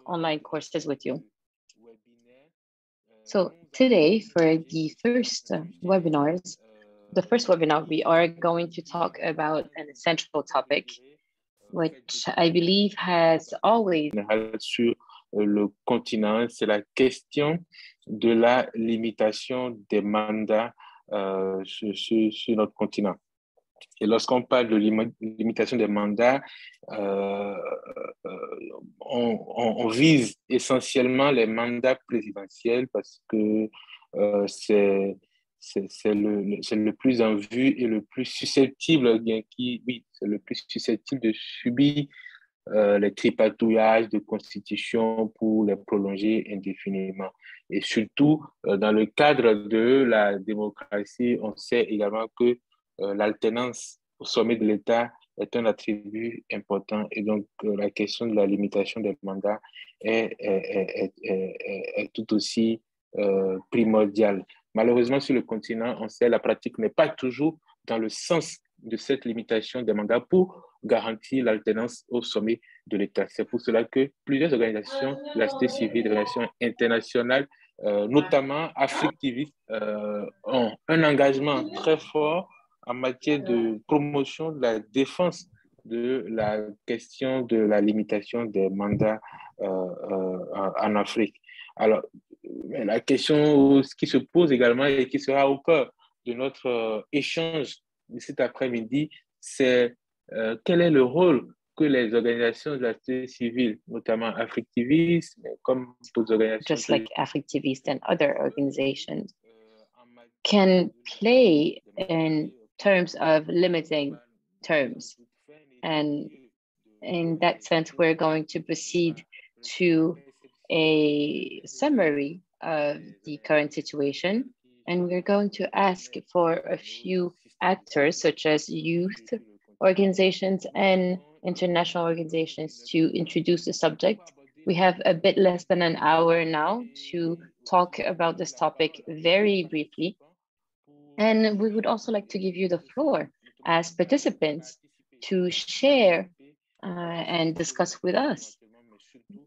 online courses with you. So today, for the first webinar, we are going to talk about an essential topic, which I believe has always... Sur le continent, c'est la question de la limitation des mandats sur notre continent. Et lorsqu'on parle de limitation des mandats, on vise essentiellement les mandats présidentiels parce que c'est le plus en vue et le plus susceptible, c'est le plus susceptible de subir les tripatouillages de constitution pour les prolonger indéfiniment. Et surtout, dans le cadre de la démocratie, on sait également que l'alternance au sommet de l'État est un attribut important. Et donc, la question de la limitation des mandats est tout aussi primordiale. Malheureusement, sur le continent, on sait que la pratique n'est pas toujours dans le sens de cette limitation des mandats pour garantir l'alternance au sommet de l'État. C'est pour cela que plusieurs organisations de la société civile, des organisations internationales, notamment Afrique TV, ont un engagement très fort en matière de promotion de la défense de la question de la limitation des mandats en Afrique. Alors, la question qui se pose également et qui sera au cœur de notre échange de cet après-midi, c'est quel est le rôle que les organisations de la société civile, notamment Africtivistes, mais comme d'autres organisations, just like Africtivistes and other organizations, can play in terms of limiting terms. And in that sense, we're going to proceed to a summary of the current situation. And we're going to ask for a few actors, such as youth organizations and international organizations, to introduce the subject. We have a bit less than an hour now to talk about this topic very briefly. And we would also like to give you the floor as participants to share and discuss with us.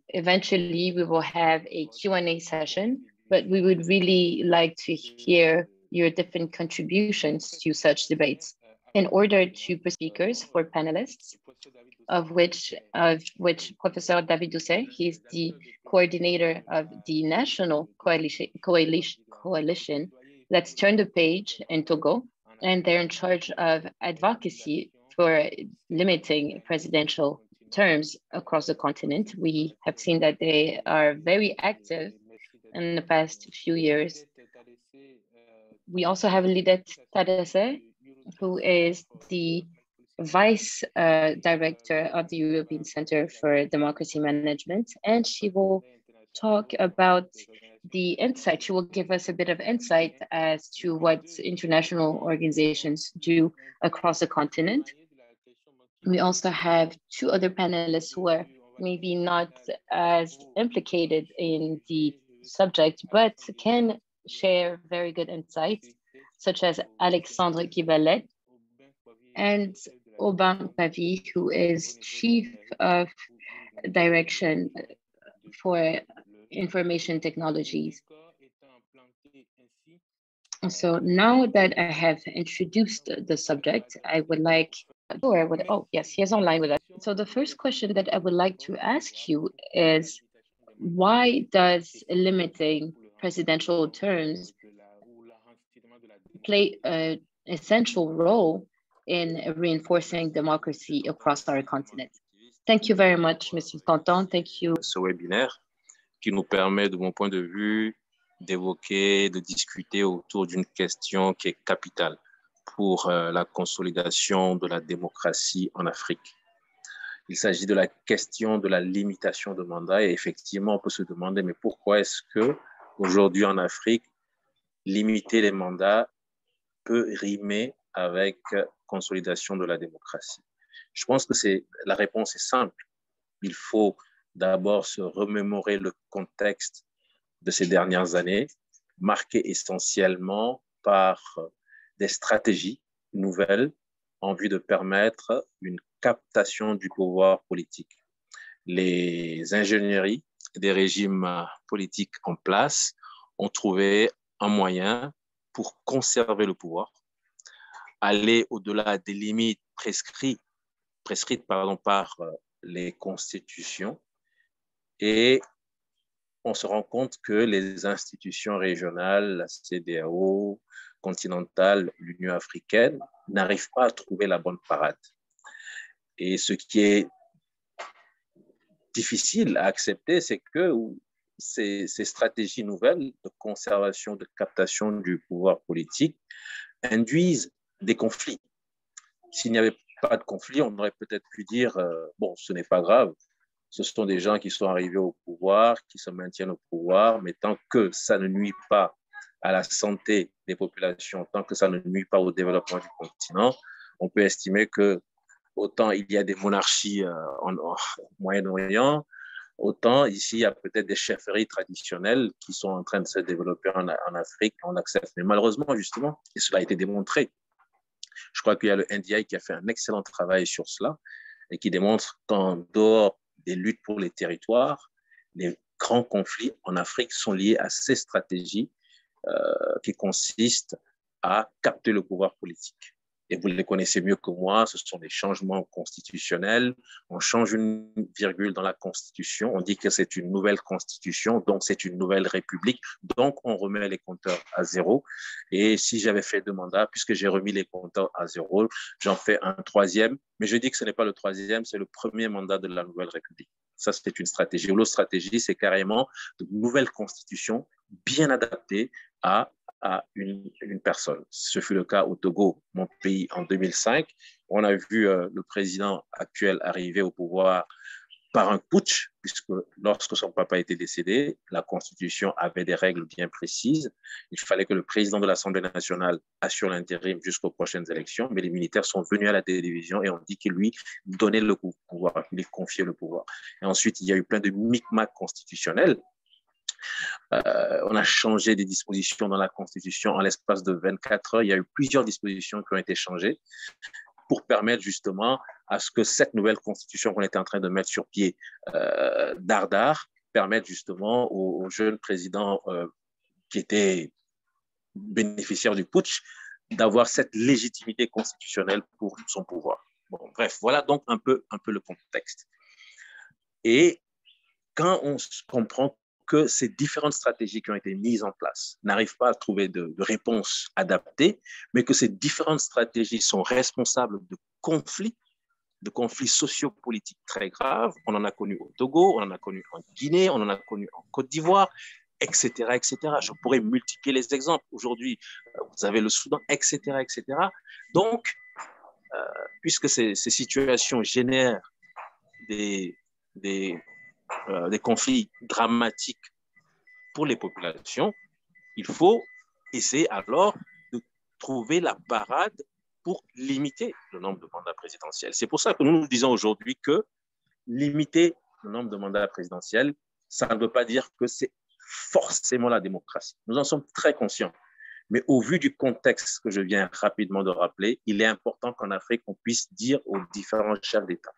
Eventually, we will have a Q&A session, but we would really like to hear your different contributions to such debates. In order to speakers for panelists, of which Professor David Doucet, he's the coordinator of the National Coalition. Let's turn the page in Togo, and they're in charge of advocacy for limiting presidential terms across the continent. We have seen that they are very active in the past few years. We also have Lidette Tadesse, who is the Vice Director of the European Center for Democracy Management, and she will talk about the insight. She will give us a bit of insight as to what international organizations do across the continent. We also have two other panelists who are maybe not as implicated in the subject, but can share very good insights, such as Alexandre Kibalet and Aubin Pavie, who is Chief of Direction for Information Technologies. So now that I have introduced the subject, I would like, oh yes, he is online with us. So the first question that I would like to ask you is, why does limiting presidential terms play an essential role in reinforcing democracy across our continent? Thank you very much, Mr. Tonton. Thank you. Ce webinaire qui nous permet, de mon point de vue, d'évoquer, de discuter autour d'une question qui est capitale pour la consolidation de la démocratie en Afrique. Il s'agit de la question de la limitation de mandats et effectivement, on peut se demander, mais pourquoi est-ce qu'aujourd'hui en Afrique, limiter les mandats peut rimer avec consolidation de la démocratie? Je pense que la réponse est simple. Il faut d'abord se remémorer le contexte de ces dernières années, marqué essentiellement par des stratégies nouvelles en vue de permettre une captation du pouvoir politique. les ingénieries des régimes politiques en place ont trouvé un moyen pour conserver le pouvoir, aller au-delà des limites prescrites par les constitutions, et on se rend compte que les institutions régionales, la CEDEAO, continentale, l'Union africaine, n'arrivent pas à trouver la bonne parade. Et ce qui est difficile à accepter, c'est que ces stratégies nouvelles de conservation, de captation du pouvoir politique induisent des conflits. S'il n'y avait pas de conflit, on aurait peut-être pu dire, bon, ce n'est pas grave, ce sont des gens qui sont arrivés au pouvoir, qui se maintiennent au pouvoir, mais tant que ça ne nuit pas à la santé des populations, tant que ça ne nuit pas au développement du continent, on peut estimer que autant il y a des monarchies en Moyen-Orient, autant ici, il y a peut-être des chefferies traditionnelles qui sont en train de se développer en Afrique, on accepte. Mais malheureusement, justement, et cela a été démontré, je crois qu'il y a le NDI qui a fait un excellent travail sur cela et qui démontre qu'en dehors des luttes pour les territoires, les grands conflits en Afrique sont liés à ces stratégies qui consistent à capter le pouvoir politique. Et vous les connaissez mieux que moi, ce sont des changements constitutionnels. On change une virgule dans la Constitution, on dit que c'est une nouvelle Constitution, donc c'est une nouvelle République, donc on remet les compteurs à zéro. Et si j'avais fait 2 mandats, puisque j'ai remis les compteurs à zéro, j'en fais un 3e, mais je dis que ce n'est pas le 3e, c'est le 1er mandat de la nouvelle République. Ça, c'est une stratégie. L'autre stratégie, c'est carrément de nouvelles constitutions bien adaptées à une personne. Ce fut le cas au Togo, mon pays, en 2005. On a vu le président actuel arriver au pouvoir par un putsch, puisque lorsque son papa était décédé, la Constitution avait des règles bien précises. Il fallait que le président de l'Assemblée nationale assure l'intérim jusqu'aux prochaines élections, mais les militaires sont venus à la télévision et ont dit qu'il lui donnait le pouvoir, qu'il lui confiait le pouvoir. Et ensuite, il y a eu plein de micmacs constitutionnels. On a changé des dispositions dans la Constitution en l'espace de 24 heures. Il y a eu plusieurs dispositions qui ont été changées pour permettre justement à ce que cette nouvelle Constitution qu'on était en train de mettre sur pied d'art permette justement au jeune président qui était bénéficiaire du putsch d'avoir cette légitimité constitutionnelle pour son pouvoir. Bon, bref, voilà donc un peu le contexte. Et quand on comprend que ces différentes stratégies qui ont été mises en place n'arrivent pas à trouver de réponse adaptée, mais que ces différentes stratégies sont responsables de conflits sociopolitiques très graves. On en a connu au Togo, on en a connu en Guinée, on en a connu en Côte d'Ivoire, etc., etc. Je pourrais multiplier les exemples. Aujourd'hui, vous avez le Soudan, etc., etc. Donc, puisque ces situations génèrent des conflits dramatiques pour les populations, il faut essayer alors de trouver la parade pour limiter le nombre de mandats présidentiels. C'est pour ça que nous disons aujourd'hui que limiter le nombre de mandats présidentiels, ça ne veut pas dire que c'est forcément la démocratie. Nous en sommes très conscients. Mais au vu du contexte que je viens rapidement de rappeler, il est important qu'en Afrique, on puisse dire aux différents chefs d'État,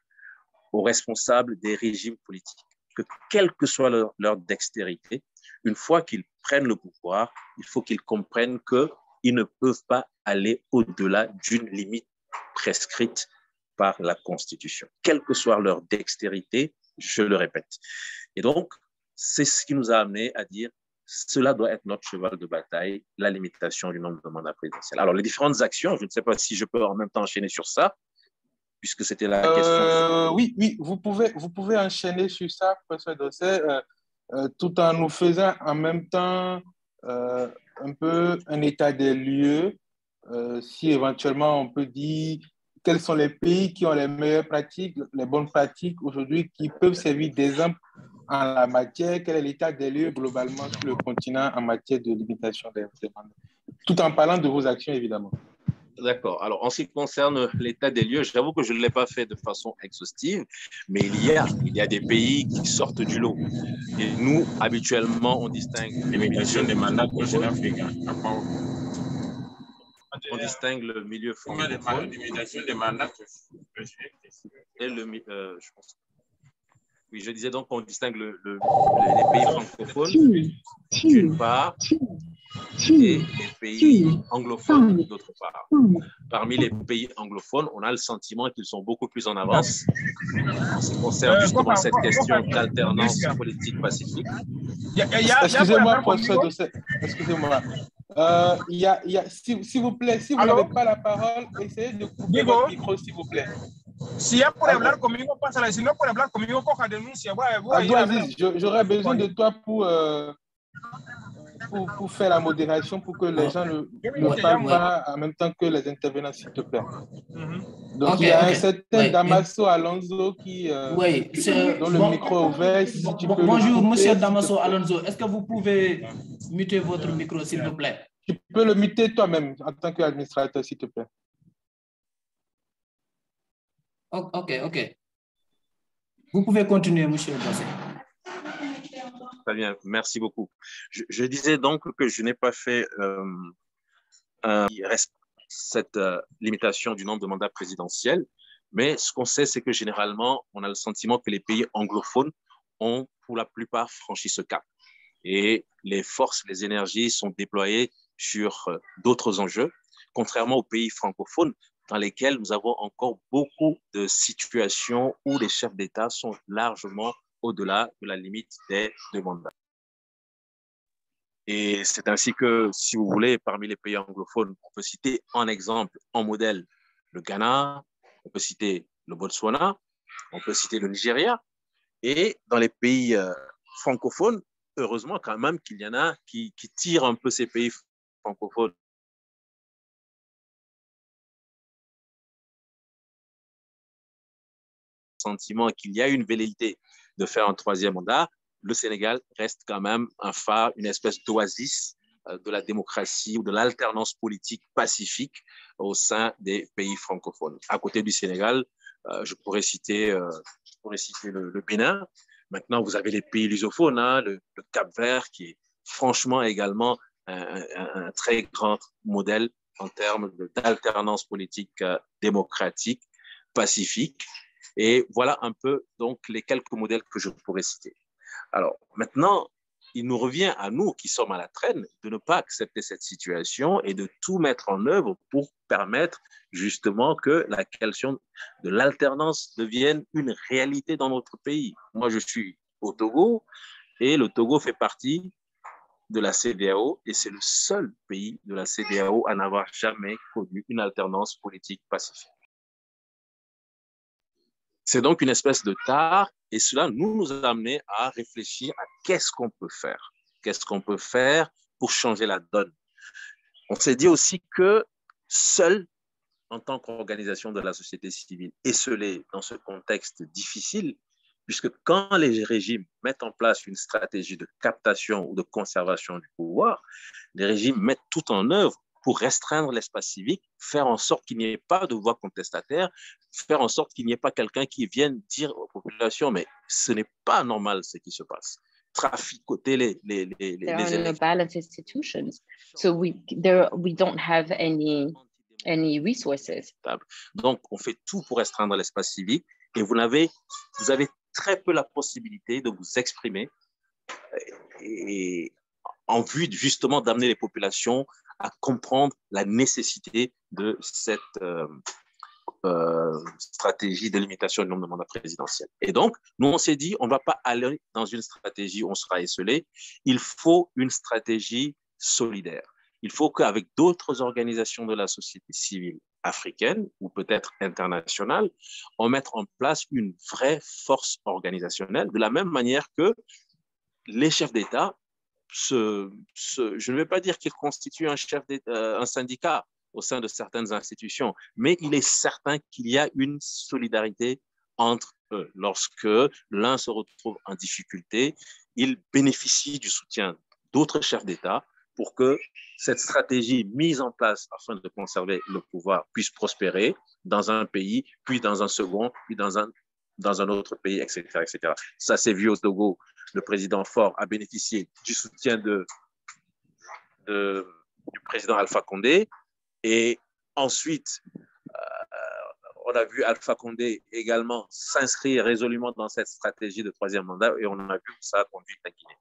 aux responsables des régimes politiques, que quelle que soit leur dextérité, une fois qu'ils prennent le pouvoir, il faut qu'ils comprennent qu'ils ne peuvent pas aller au-delà d'une limite prescrite par la Constitution, quelle que soit leur dextérité, je le répète. Et donc, c'est ce qui nous a amené à dire cela doit être notre cheval de bataille, la limitation du nombre de mandats présidentiels. Alors, les différentes actions, je ne sais pas si je peux en même temps enchaîner sur ça, puisque c'était la question. Oui, vous pouvez enchaîner sur ça, professeur Dosset, tout en nous faisant en même temps un peu un état des lieux, si éventuellement on peut dire quels sont les pays qui ont les meilleures pratiques, les bonnes pratiques aujourd'hui qui peuvent servir d'exemple en la matière, quel est l'état des lieux globalement sur le continent en matière de limitation des mandats, tout en parlant de vos actions évidemment. D'accord. Alors, en ce qui concerne l'état des lieux, j'avoue que je ne l'ai pas fait de façon exhaustive, mais il y a des pays qui sortent du lot. Et nous, habituellement, on distingue limitation des mandats africains. On distingue le milieu francophone limitation des mandats et je pense. Oui, je disais donc qu'on distingue les pays francophones d'une part et les pays anglophones d'autre part. Parmi les pays anglophones, on a le sentiment qu'ils sont beaucoup plus en avance en ce qui concerne justement cette question d'alternance politique pacifique. Excusez-moi, professeur Dosset, excusez-moi. S'il vous plaît, si vous n'avez pas la parole, essayez de couper votre micro, s'il vous plaît. Si ya puede hablar conmigo, pásala. Si no puede hablar conmigo, coja denuncia. Abdou-Aziz, j'aurais besoin de toi pour faire la modération, pour que les gens ne parlent pas en même temps que les intervenants, s'il te plaît. Donc, il y a un certain Damaso Alonso dont le micro est ouvert. Si tu peux bonjour, monsieur Damaso Alonso. Est-ce que vous pouvez muter votre micro, s'il vous plaît? Tu peux le muter toi-même en tant qu'administrateur, s'il te plaît. Ok. Vous pouvez continuer, monsieur Dosset. Très bien, merci beaucoup. Je disais donc que je n'ai pas fait cette limitation du nombre de mandats présidentiels, mais ce qu'on sait, c'est que généralement, on a le sentiment que les pays anglophones ont pour la plupart franchi ce cap. Et les forces, les énergies sont déployées sur d'autres enjeux, contrairement aux pays francophones dans lesquels nous avons encore beaucoup de situations où les chefs d'État sont largement au-delà de la limite des 2 mandats. Et c'est ainsi que, si vous voulez, parmi les pays anglophones, on peut citer en exemple, en modèle, le Ghana, on peut citer le Botswana, on peut citer le Nigeria. Et dans les pays francophones, heureusement quand même qu'il y en a qui tirent un peu ces pays francophones sentiment qu'il y a une velléité de faire un 3e mandat, le Sénégal reste quand même un phare, une espèce d'oasis de la démocratie ou de l'alternance politique pacifique au sein des pays francophones. À côté du Sénégal, je pourrais citer le Bénin. Maintenant, vous avez les pays lusophones, hein, le Cap-Vert, qui est franchement également un très grand modèle en termes d'alternance politique démocratique, pacifique. Et voilà un peu donc les quelques modèles que je pourrais citer. Alors maintenant, il nous revient à nous qui sommes à la traîne de ne pas accepter cette situation et de tout mettre en œuvre pour permettre justement que la question de l'alternance devienne une réalité dans notre pays. Moi, je suis au Togo et le Togo fait partie de la CEDEAO et c'est le seul pays de la CEDEAO à n'avoir jamais connu une alternance politique pacifique. C'est donc une espèce de tare et cela nous a amené à réfléchir à qu'est-ce qu'on peut faire. Qu'est-ce qu'on peut faire pour changer la donne? On s'est dit aussi que seul, en tant qu'organisation de la société civile, esselée dans ce contexte difficile, puisque quand les régimes mettent en place une stratégie de captation ou de conservation du pouvoir, les régimes mettent tout en œuvre pour restreindre l'espace civique, faire en sorte qu'il n'y ait pas de voix contestataire, faire en sorte qu'il n'y ait pas quelqu'un qui vienne dire aux populations, mais ce n'est pas normal ce qui se passe. Traficoter les There are no balanced institutions, so we don't have any resources. Donc, on fait tout pour restreindre l'espace civique et vous avez très peu la possibilité de vous exprimer et en vue justement d'amener les populations à comprendre la nécessité de cette stratégie de limitation du nombre de mandats présidentiels. Et donc, nous, on s'est dit, on ne va pas aller dans une stratégie où on sera esselé. Il faut une stratégie solidaire. Il faut qu'avec d'autres organisations de la société civile africaine ou peut-être internationale, on mette en place une vraie force organisationnelle, de la même manière que les chefs d'État je ne vais pas dire qu'il constitue un syndicat au sein de certaines institutions, mais il est certain qu'il y a une solidarité entre eux. Lorsque l'un se retrouve en difficulté, il bénéficie du soutien d'autres chefs d'État pour que cette stratégie mise en place afin de conserver le pouvoir puisse prospérer dans un pays, puis dans un second, puis dans un autre pays, etc., etc. Ça s'est vu au Togo. Le président Faure a bénéficié du soutien du président Alpha Condé. Et ensuite, On a vu Alpha Condé également s'inscrire résolument dans cette stratégie de troisième mandat et on a vu que ça a conduit la Guinée.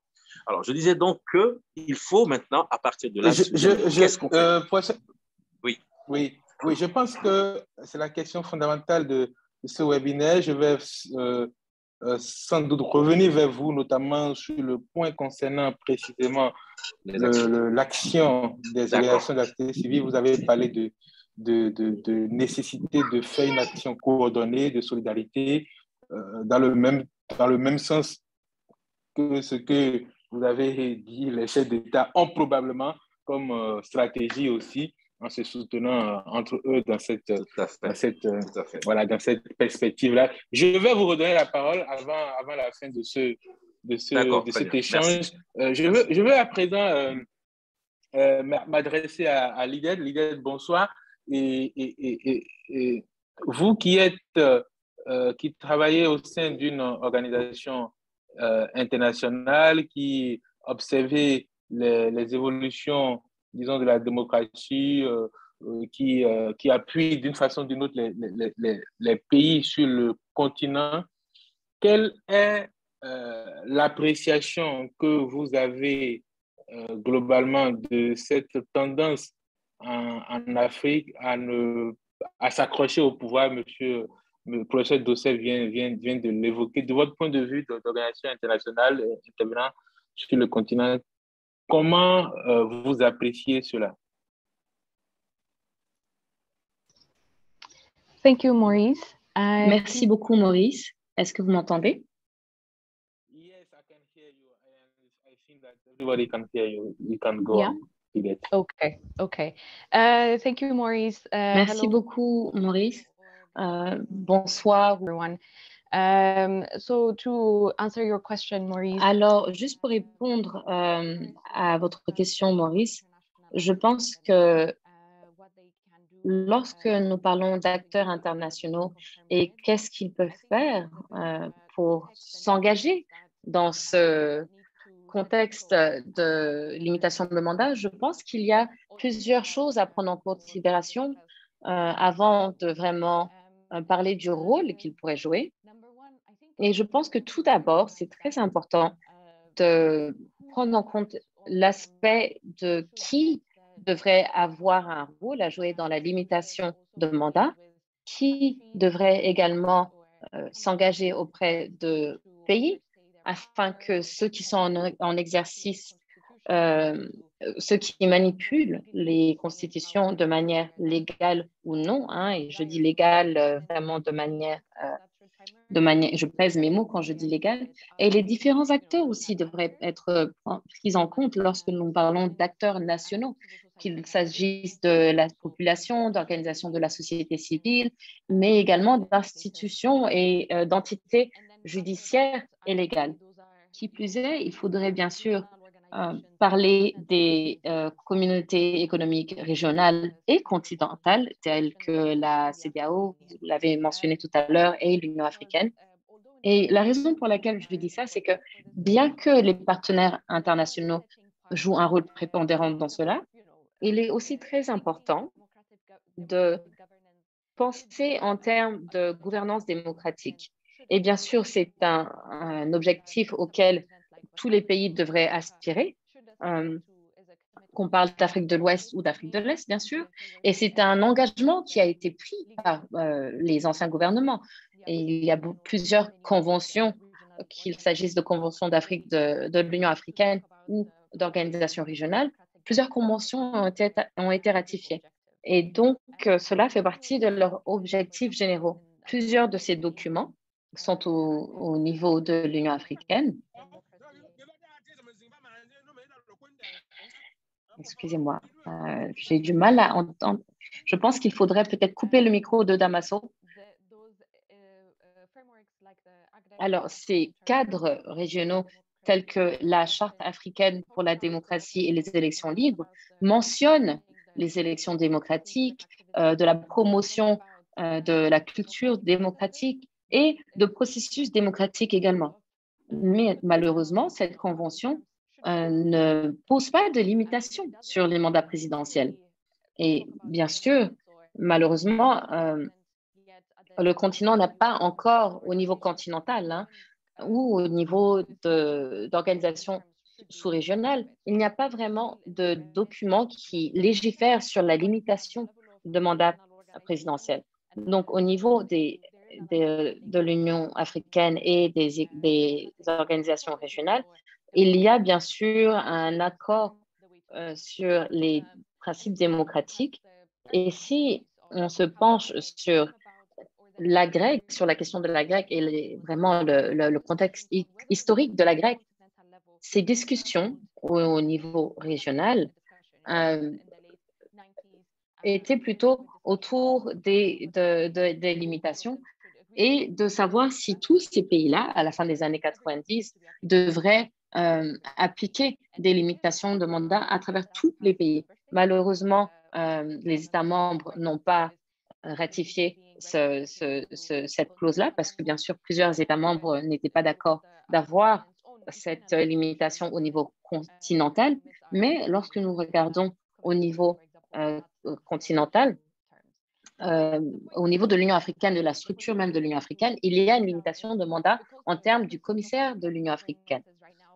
Alors, je disais donc qu'il faut maintenant, à partir de là, qu'est-ce qu'on fait? Oui, je pense que c'est la question fondamentale de ce webinaire. Je vais sans doute revenir vers vous, notamment sur le point concernant précisément l'action des organisations de la société civile. Vous avez parlé de nécessité de faire une action coordonnée, de solidarité, dans le même sens que ce que vous avez dit, les chefs d'État ont probablement comme stratégie aussi, en se soutenant entre eux dans cette perspective-là. Je vais vous redonner la parole avant la fin de cet échange. Je veux à présent m'adresser à Lided. Lided, bonsoir. Et vous qui travaillez au sein d'une organisation internationale, qui observez les évolutions, disons, de la démocratie, qui appuie d'une façon ou d'une autre les pays sur le continent, quelle est l'appréciation que vous avez globalement de cette tendance en Afrique à s'accrocher au pouvoir? Le professeur Dossel vient de l'évoquer. De votre point de vue d'organisation internationale intervenant sur le continent, comment vous appréciez cela? Thank you, Maurice. Merci beaucoup, Maurice. Est-ce que vous m'entendez? Yes, I can hear you. I think that everybody can hear you. You can go on. Okay. Thank you, Maurice. Merci beaucoup, Maurice. Bonsoir, everyone. So to answer your question, Maurice. Alors, juste pour répondre à votre question, Maurice, je pense que lorsque nous parlons d'acteurs internationaux et qu'est-ce qu'ils peuvent faire pour s'engager dans ce contexte de limitation de mandat, je pense qu'il y a plusieurs choses à prendre en considération avant de vraiment parler du rôle qu'ils pourraient jouer. Et je pense que tout d'abord, c'est très important de prendre en compte l'aspect de qui devrait avoir un rôle à jouer dans la limitation de mandat, qui devrait également s'engager auprès de pays afin que ceux qui sont en exercice, ceux qui manipulent les constitutions de manière légale ou non, et je dis légale vraiment de manière, je pèse mes mots quand je dis légal, et les différents acteurs aussi devraient être pris en compte lorsque nous parlons d'acteurs nationaux, qu'il s'agisse de la population, d'organisations de la société civile, mais également d'institutions et d'entités judiciaires et légales. Qui plus est, il faudrait bien sûr parler des communautés économiques régionales et continentales, telles que la CEDEAO, vous l'avez mentionné tout à l'heure, et l'Union africaine. Et la raison pour laquelle je dis ça, c'est que bien que les partenaires internationaux jouent un rôle prépondérant dans cela, il est aussi très important de penser en termes de gouvernance démocratique. Et bien sûr, c'est un objectif auquel tous les pays devraient aspirer, qu'on parle d'Afrique de l'Ouest ou d'Afrique de l'Est, bien sûr. Et c'est un engagement qui a été pris par les anciens gouvernements. Et il y a plusieurs conventions, qu'il s'agisse de conventions d'Afrique, de l'Union africaine ou d'organisations régionales, plusieurs conventions ont été ratifiées. Et donc, cela fait partie de leurs objectifs généraux. Plusieurs de ces documents sont au niveau de l'Union africaine. Excusez-moi, j'ai du mal à entendre. Je pense qu'il faudrait peut-être couper le micro de Damaso. Alors, ces cadres régionaux tels que la Charte africaine pour la démocratie et les élections libres mentionnent les élections démocratiques, de la promotion de la culture démocratique et de processus démocratiques également. Mais malheureusement, cette convention ne pose pas de limitation sur les mandats présidentiels. Et bien sûr, malheureusement, le continent n'a pas encore, au niveau continental, hein, ou au niveau d'organisation sous-régionale, il n'y a pas vraiment de document qui légifère sur la limitation de mandat présidentiel. Donc, au niveau de l'Union africaine et des organisations régionales, il y a bien sûr un accord sur les principes démocratiques. Et si on se penche sur la grecque, sur la question de la grecque et vraiment le contexte historique de la grecque, ces discussions au niveau régional étaient plutôt autour des limitations et de savoir si tous ces pays-là, à la fin des années 90, devraient appliquer des limitations de mandat à travers tous les pays. Malheureusement, les États membres n'ont pas ratifié cette clause-là parce que, bien sûr, plusieurs États membres n'étaient pas d'accord d'avoir cette limitation au niveau continental. Mais lorsque nous regardons au niveau continental, au niveau de l'Union africaine, de la structure même de l'Union africaine, il y a une limitation de mandat en termes du commissaire de l'Union africaine.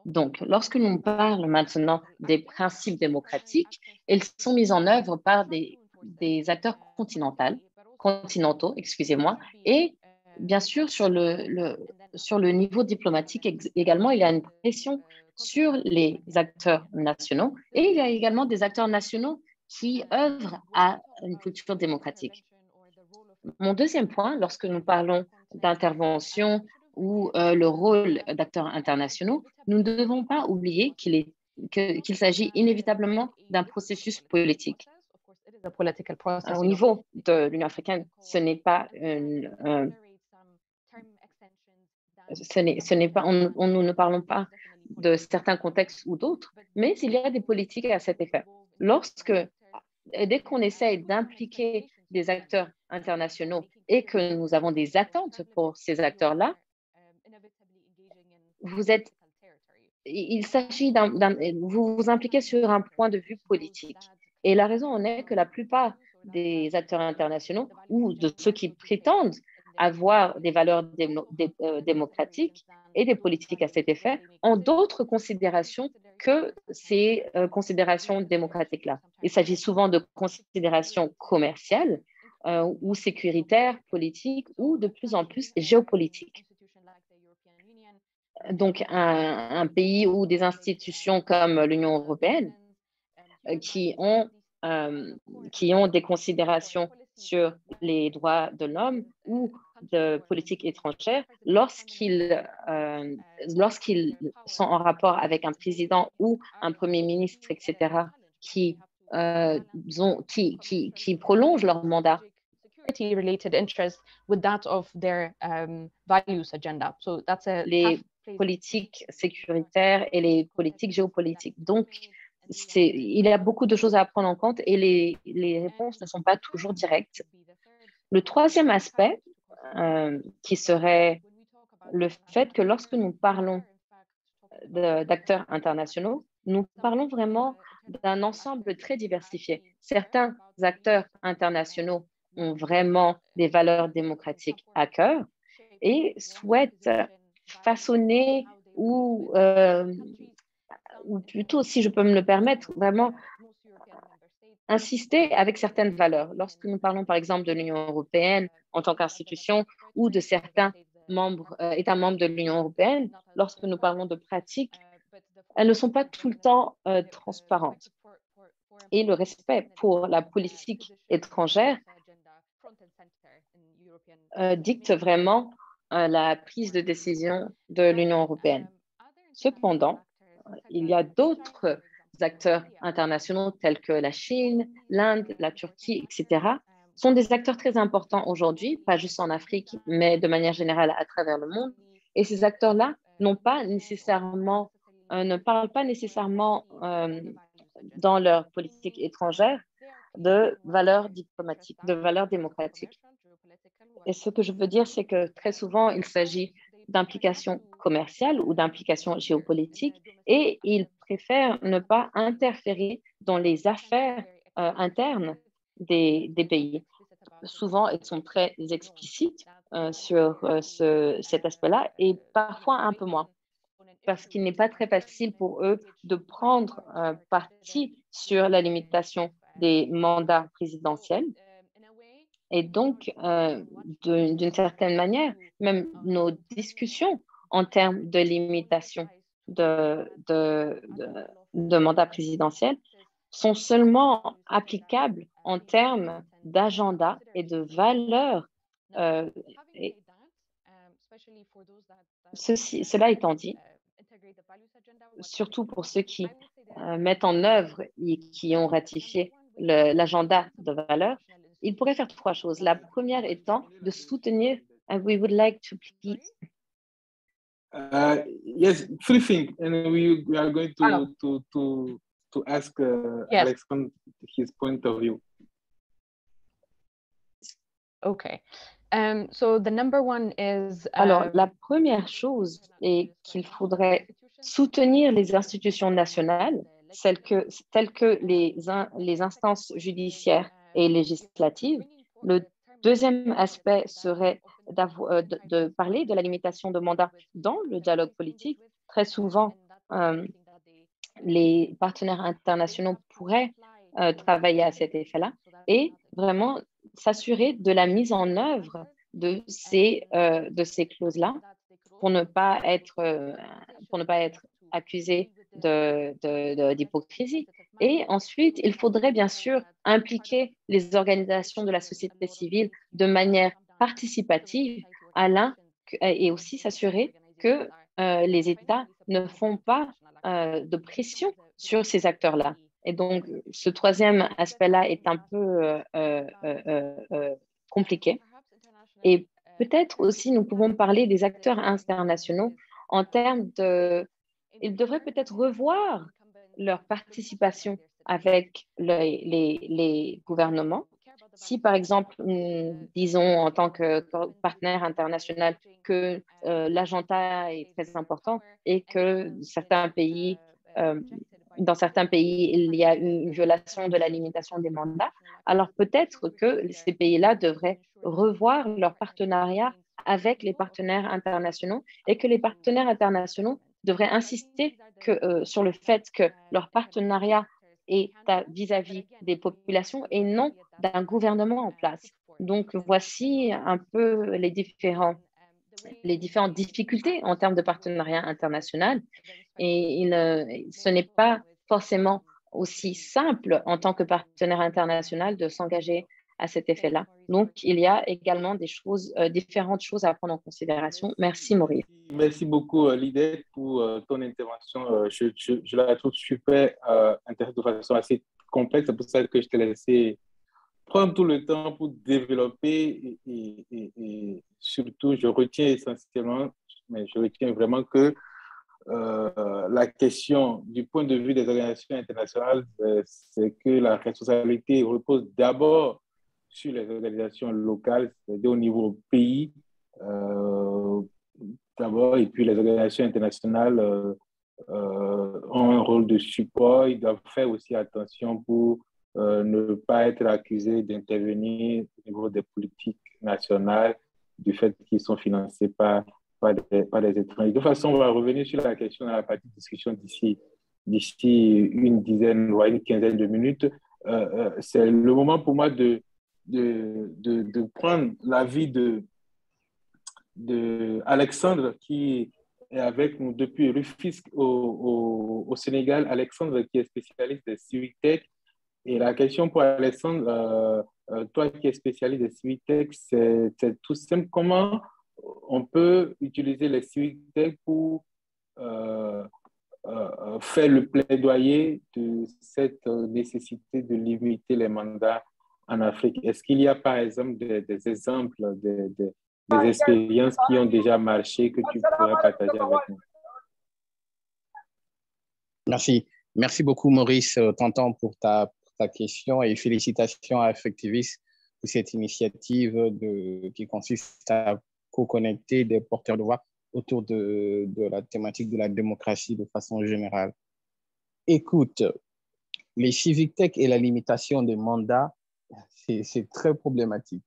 Donc, lorsque nous parlons maintenant des principes démocratiques, ils sont mis en œuvre par des acteurs continentaux, excusez-moi, et bien sûr, sur le niveau diplomatique également, il y a une pression sur les acteurs nationaux et il y a également des acteurs nationaux qui œuvrent à une culture démocratique. Mon deuxième point, lorsque nous parlons d'intervention ou le rôle d'acteurs internationaux, nous ne devons pas oublier qu'il s'agit inévitablement d'un processus politique. Au niveau de l'Union africaine, ce n'est pas nous ne parlons pas de certains contextes ou d'autres, mais il y a des politiques à cet effet. Dès qu'on essaye d'impliquer des acteurs internationaux et que nous avons des attentes pour ces acteurs-là, il s'agit vous vous impliquez sur un point de vue politique. Et la raison en est que la plupart des acteurs internationaux ou de ceux qui prétendent avoir des valeurs démocratiques et des politiques à cet effet ont d'autres considérations que ces considérations démocratiques-là. Il s'agit souvent de considérations commerciales ou sécuritaires, politiques ou de plus en plus géopolitiques. Donc, un pays ou des institutions comme l'Union européenne qui ont des considérations sur les droits de l'homme ou de politique étrangère, lorsqu'ils sont en rapport avec un président ou un premier ministre, etc., qui prolongent leur mandat. Related interest with that of their values agenda. So that's les politiques sécuritaires et les politiques géopolitiques. Donc, il y a beaucoup de choses à prendre en compte et les réponses ne sont pas toujours directes. Le troisième aspect, qui serait le fait que lorsque nous parlons d'acteurs internationaux, nous parlons vraiment d'un ensemble très diversifié. Certains acteurs internationaux ont vraiment des valeurs démocratiques à cœur et souhaitent façonner ou plutôt, si je peux me le permettre, vraiment insister avec certaines valeurs. Lorsque nous parlons, par exemple, de l'Union européenne en tant qu'institution ou de certains États membres de l'Union européenne, lorsque nous parlons de pratiques, elles ne sont pas tout le temps transparentes. Et le respect pour la politique étrangère dicte vraiment la prise de décision de l'Union européenne. Cependant, il y a d'autres acteurs internationaux tels que la Chine, l'Inde, la Turquie, etc., sont des acteurs très importants aujourd'hui, pas juste en Afrique, mais de manière générale à travers le monde. Et ces acteurs-là ne parlent pas nécessairement dans leur politique étrangère de valeurs diplomatiques, de valeurs démocratiques. Et ce que je veux dire, c'est que très souvent, il s'agit d'implications commerciales ou d'implications géopolitiques et ils préfèrent ne pas interférer dans les affaires internes des pays. souvent, elles sont très explicites sur cet aspect-là et parfois un peu moins, parce qu'il n'est pas très facile pour eux de prendre parti sur la limitation des mandats présidentiels. Et donc, d'une certaine manière, même nos discussions en termes de limitation de mandats présidentiels sont seulement applicables en termes d'agenda et de valeurs. Cela étant dit, surtout pour ceux qui mettent en œuvre et qui ont ratifié l'agenda de valeurs, ils pourraient faire trois choses. La première étant de soutenir, and we would like to please. Yes, three things, and we are going to ask Yes. Alexandre his point of view. Okay. So the number one is. Alors, la première chose est qu'il faudrait soutenir les institutions nationales, telles que les instances judiciaires et législatives. Le deuxième aspect serait de parler de la limitation de mandats dans le dialogue politique. Très souvent, les partenaires internationaux pourraient travailler à cet effet-là et vraiment s'assurer de la mise en œuvre de ces clauses-là pour ne pas être accusé d'hypocrisie. Et ensuite, il faudrait bien sûr impliquer les organisations de la société civile de manière participative et aussi s'assurer que les États ne font pas de pression sur ces acteurs-là. Et donc, ce troisième aspect-là est un peu compliqué. Et peut-être aussi, nous pouvons parler des acteurs internationaux en termes de... Ils devraient peut-être revoir leur participation avec les gouvernements. Si, par exemple, disons en tant que partenaire international que l'agenda est très important et que dans certains pays, il y a une violation de la limitation des mandats, alors peut-être que ces pays-là devraient revoir leur partenariat avec les partenaires internationaux et que les partenaires internationaux devraient insister sur le fait que leur partenariat est vis-à-vis des populations et non d'un gouvernement en place. Donc, voici un peu les différentes difficultés en termes de partenariat international. Et ce n'est pas forcément aussi simple en tant que partenaire international de s'engager à cet effet-là. Donc, il y a également différentes choses à prendre en considération. Merci, Maurice. Merci beaucoup, Lidette, pour ton intervention. Je la trouve super intéressante de façon assez complexe. C'est pour ça que je t'ai laissé prendre tout le temps pour développer et surtout, je retiens essentiellement, mais je retiens vraiment que la question du point de vue des organisations internationales, c'est que la responsabilité repose d'abord sur les organisations locales, c'est-à-dire au niveau pays d'abord, et puis les organisations internationales ont un rôle de support. Ils doivent faire aussi attention pour ne pas être accusés d'intervenir au niveau des politiques nationales du fait qu'ils sont financés par des étrangers. De toute façon, on va revenir sur la question dans la partie de discussion d'ici une dizaine, voire une quinzaine de minutes. C'est le moment pour moi de prendre l'avis de Alexandre qui est avec nous depuis Rufisque au Sénégal. Alexandre qui est spécialiste de Civic Tech. Et la question pour Alexandre, toi qui es spécialiste de Civic Tech, c'est tout simple. Comment on peut utiliser les Civic Tech pour faire le plaidoyer de cette nécessité de limiter les mandats en Afrique? Est-ce qu'il y a par exemple des exemples, des expériences qui ont déjà marché que tu pourrais partager avec nous? Merci beaucoup, Maurice Tonton, pour ta question et félicitations à Effectivis pour cette initiative qui consiste à co-connecter des porteurs de voix autour de la thématique de la démocratie de façon générale. Écoute, les civic tech et la limitation des mandats, c'est très problématique.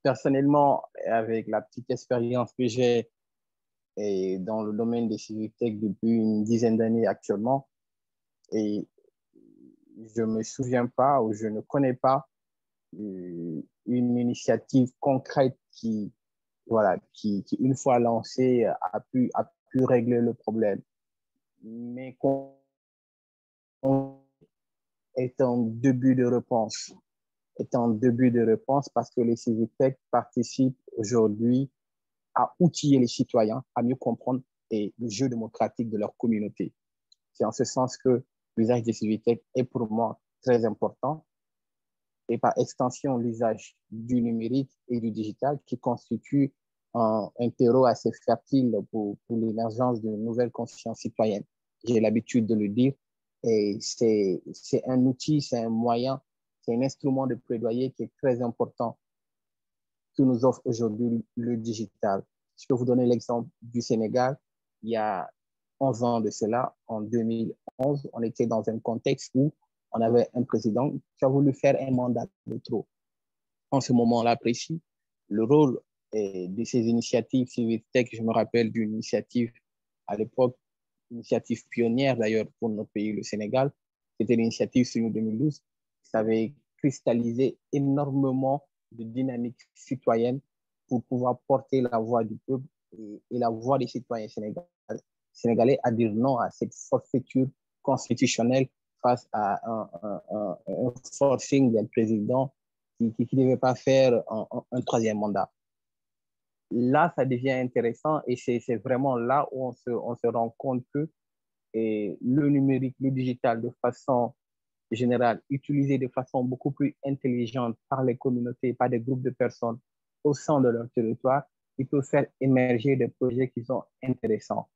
Personnellement, avec la petite expérience que j'ai dans le domaine des civic tech depuis une dizaine d'années actuellement, et je ne me souviens pas ou je ne connais pas une initiative concrète qui, voilà, qui une fois lancée, a pu régler le problème. Mais qu'on est en début de réponse. Est en début de réponse parce que les civic tech participent aujourd'hui à outiller les citoyens à mieux comprendre le jeu démocratique de leur communauté. C'est en ce sens que l'usage des civic tech est pour moi très important et par extension l'usage du numérique et du digital qui constitue un terreau assez fertile pour l'émergence de nouvelles consciences citoyennes. J'ai l'habitude de le dire et c'est un outil, c'est un moyen, c'est un instrument de plaidoyer qui est très important que nous offre aujourd'hui le digital. Je peux vous donner l'exemple du Sénégal. Il y a 11 ans de cela, en 2011, on était dans un contexte où on avait un président qui a voulu faire un mandat de trop. En ce moment-là précis, le rôle de ces initiatives civic tech, je me rappelle d'une initiative à l'époque, initiative pionnière d'ailleurs pour notre pays, le Sénégal, c'était l'initiative Sunu 2012. Ça avait cristallisé énormément de dynamique citoyenne pour pouvoir porter la voix du peuple et la voix des citoyens sénégalais à dire non à cette forfaiture constitutionnelle face à un forcing d'un président qui ne devait pas faire un troisième mandat. Là, ça devient intéressant et c'est vraiment là où on se rend compte que le numérique, le digital, de façon générale, utilisé de façon beaucoup plus intelligente par les communautés, par des groupes de personnes au sein de leur territoire, il peut faire émerger des projets qui sont intéressants.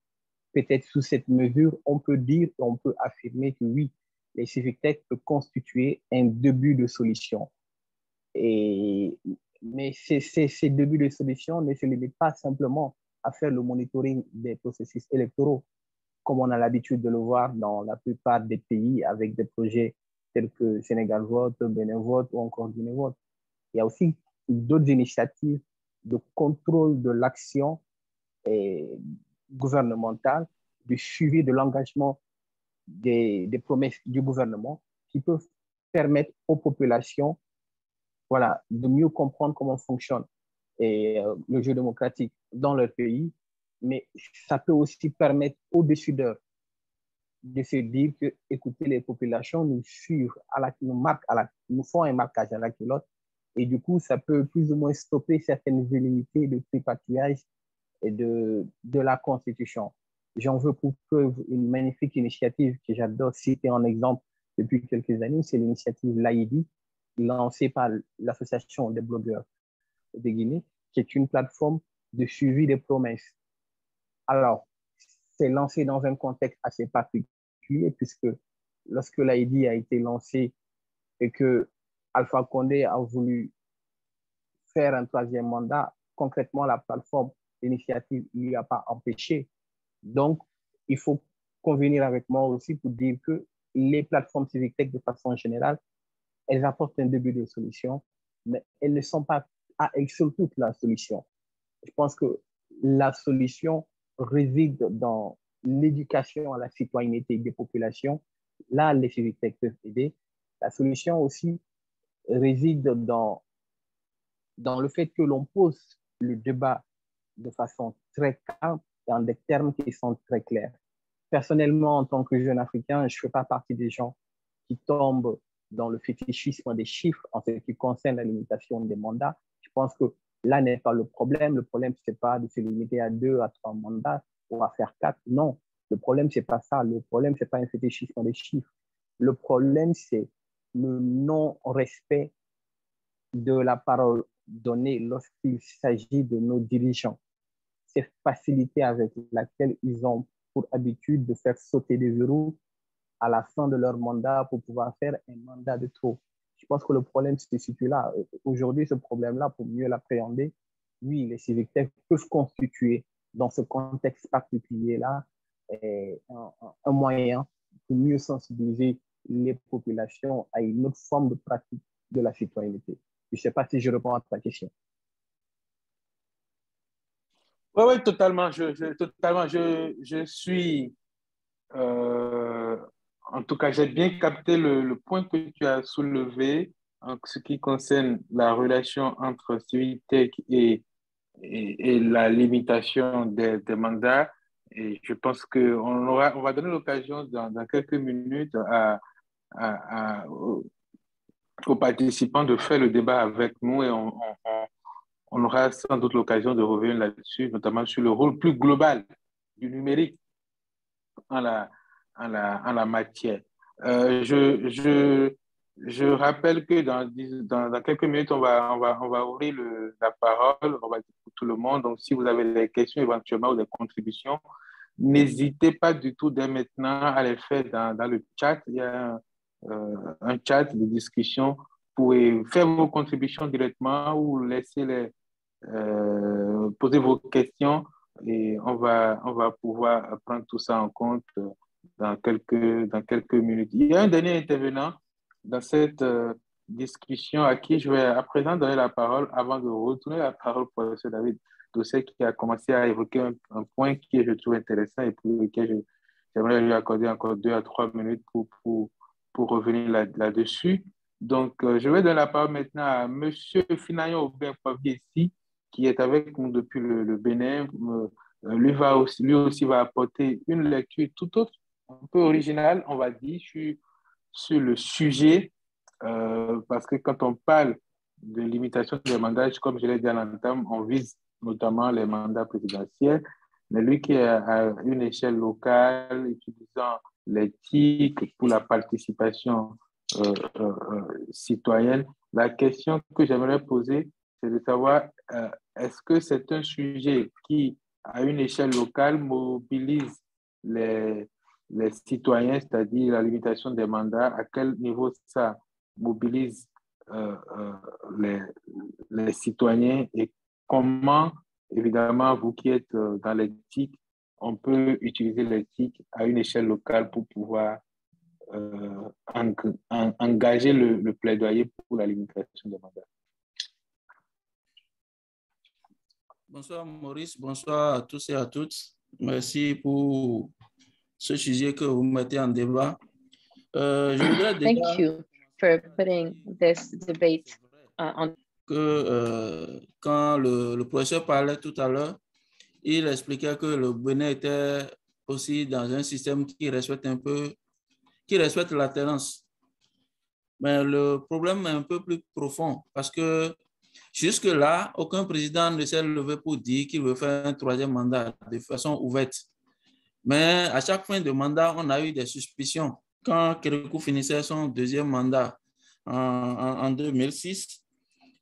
Peut-être sous cette mesure, on peut dire, on peut affirmer que oui, les civic tech peuvent constituer un début de solution. Mais ces débuts de solution ne se limitent pas simplement à faire le monitoring des processus électoraux, comme on a l'habitude de le voir dans la plupart des pays avec des projets tels que Sénégal Vote, Bénin Vote ou encore Guinée Vote. Il y a aussi d'autres initiatives de contrôle de l'action gouvernementale, du suivi de l'engagement des promesses du gouvernement qui peuvent permettre aux populations, voilà, de mieux comprendre comment fonctionne le jeu démocratique dans leur pays, mais ça peut aussi permettre aux décideurs de se dire que, écoutez, les populations nous suivent, nous font un marquage à la culotte, et du coup, ça peut plus ou moins stopper certaines velléités de tripatouillage et de la Constitution. J'en veux pour preuve une magnifique initiative que j'adore citer en exemple depuis quelques années, c'est l'initiative l'AIDI, lancée par l'Association des blogueurs de Guinée, qui est une plateforme de suivi des promesses. Alors, c'est lancé dans un contexte assez particulier, puisque lorsque l'AIDI a été lancé et que Alpha Condé a voulu faire un troisième mandat, concrètement, la plateforme, l'initiative ne lui a pas empêché. Donc, il faut convenir avec moi aussi pour dire que les plateformes civic tech, de façon générale, elles apportent un début de solution, mais elles ne sont pas à elles seules toute la solution. Je pense que la solution réside dans l'éducation à la citoyenneté des populations. Là, les civic tech peuvent aider. La solution aussi réside dans le fait que l'on pose le débat de façon très calme et en des termes qui sont très clairs. Personnellement, en tant que jeune Africain, je ne fais pas partie des gens qui tombent dans le fétichisme des chiffres en ce qui concerne la limitation des mandats. Je pense que là n'est pas le problème. Le problème, ce n'est pas de se limiter à 2 à 3 mandats ou à faire 4. Non, le problème, ce n'est pas ça. Le problème, ce n'est pas un fétichisme des chiffres. Le problème, c'est le non-respect de la parole donnée lorsqu'il s'agit de nos dirigeants. Cette facilité avec laquelle ils ont pour habitude de faire sauter des verrous à la fin de leur mandat pour pouvoir faire un mandat de trop. Je pense que le problème se situe là. Aujourd'hui, ce problème-là, pour mieux l'appréhender, oui, les civic tech peuvent constituer dans ce contexte particulier-là un moyen pour mieux sensibiliser les populations à une autre forme de pratique de la citoyenneté. Je ne sais pas si je réponds à ta question. Oui, ouais, totalement. Totalement. Je suis, en tout cas, j'ai bien capté le point que tu as soulevé en ce qui concerne la relation entre Civic et la limitation des mandats. Et je pense on va donner l'occasion dans quelques minutes aux participants de faire le débat avec nous et on aura sans doute l'occasion de revenir là-dessus, notamment sur le rôle plus global du numérique en en la matière. Je rappelle que dans quelques minutes, on va ouvrir la parole, on va dire pour tout le monde. Donc, si vous avez des questions éventuellement ou des contributions, n'hésitez pas du tout dès maintenant à les faire dans le chat. Il y a un chat de discussion. Vous pouvez faire vos contributions directement ou poser vos questions et on va pouvoir prendre tout ça en compte dans quelques minutes. Il y a un dernier intervenant dans cette discussion à qui je vais à présent donner la parole avant de retourner la parole au professeur David Doucet qui a commencé à évoquer un point qui je trouve intéressant et pour lequel j'aimerais lui accorder encore 2 à 3 minutes pour revenir là-dessus. Donc, je vais donner la parole maintenant à M. Finayon Aubin-Poirier ici, qui est avec nous depuis le Bénin. Lui aussi va apporter une lecture tout autre, un peu originale, on va dire, sur le sujet, parce que quand on parle de limitation des mandats, comme je l'ai dit à l'entame, on vise notamment les mandats présidentiels, mais lui qui est à une échelle locale, utilisant l'éthique pour la participation citoyenne, la question que j'aimerais poser, c'est de savoir est-ce que c'est un sujet qui, à une échelle locale, mobilise les citoyens, c'est-à-dire la limitation des mandats, à quel niveau ça mobilise les citoyens et comment, évidemment, vous qui êtes dans l'éthique, on peut utiliser l'éthique à une échelle locale pour pouvoir engager le plaidoyer pour la limitation des mandats. Bonsoir Maurice, bonsoir à tous et à toutes. Merci pour ce sujet que vous mettez en débat. Je voudrais déjà... Thank you for putting this debate on. Quand le professeur parlait tout à l'heure, il expliquait que le Bénin était aussi dans un système qui respecte l'alternance. Mais le problème est un peu plus profond parce que jusque-là, aucun président ne s'est levé pour dire qu'il veut faire un troisième mandat de façon ouverte. Mais à chaque fin de mandat, on a eu des suspicions. Quand Kérékou finissait son deuxième mandat en 2006,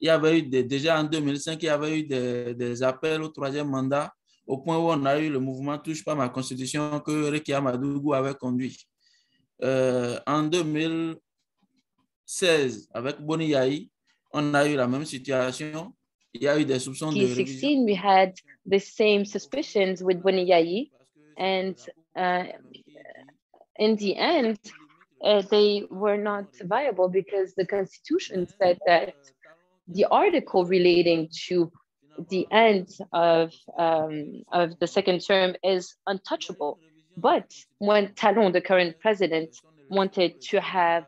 il y avait eu déjà en 2005, il y avait eu des appels au troisième mandat au point où on a eu le mouvement Touche pas ma constitution que Rekia Amadougou avait conduit. En 2016, avec Boni Yahi, on a eu la même situation. Il y a eu des soupçons de révision. We had the same suspicions with Boni Yahi, and in the end, they were not viable because the Constitution said that the article relating to the end of the second term is untouchable. But when Talon, the current president, wanted to have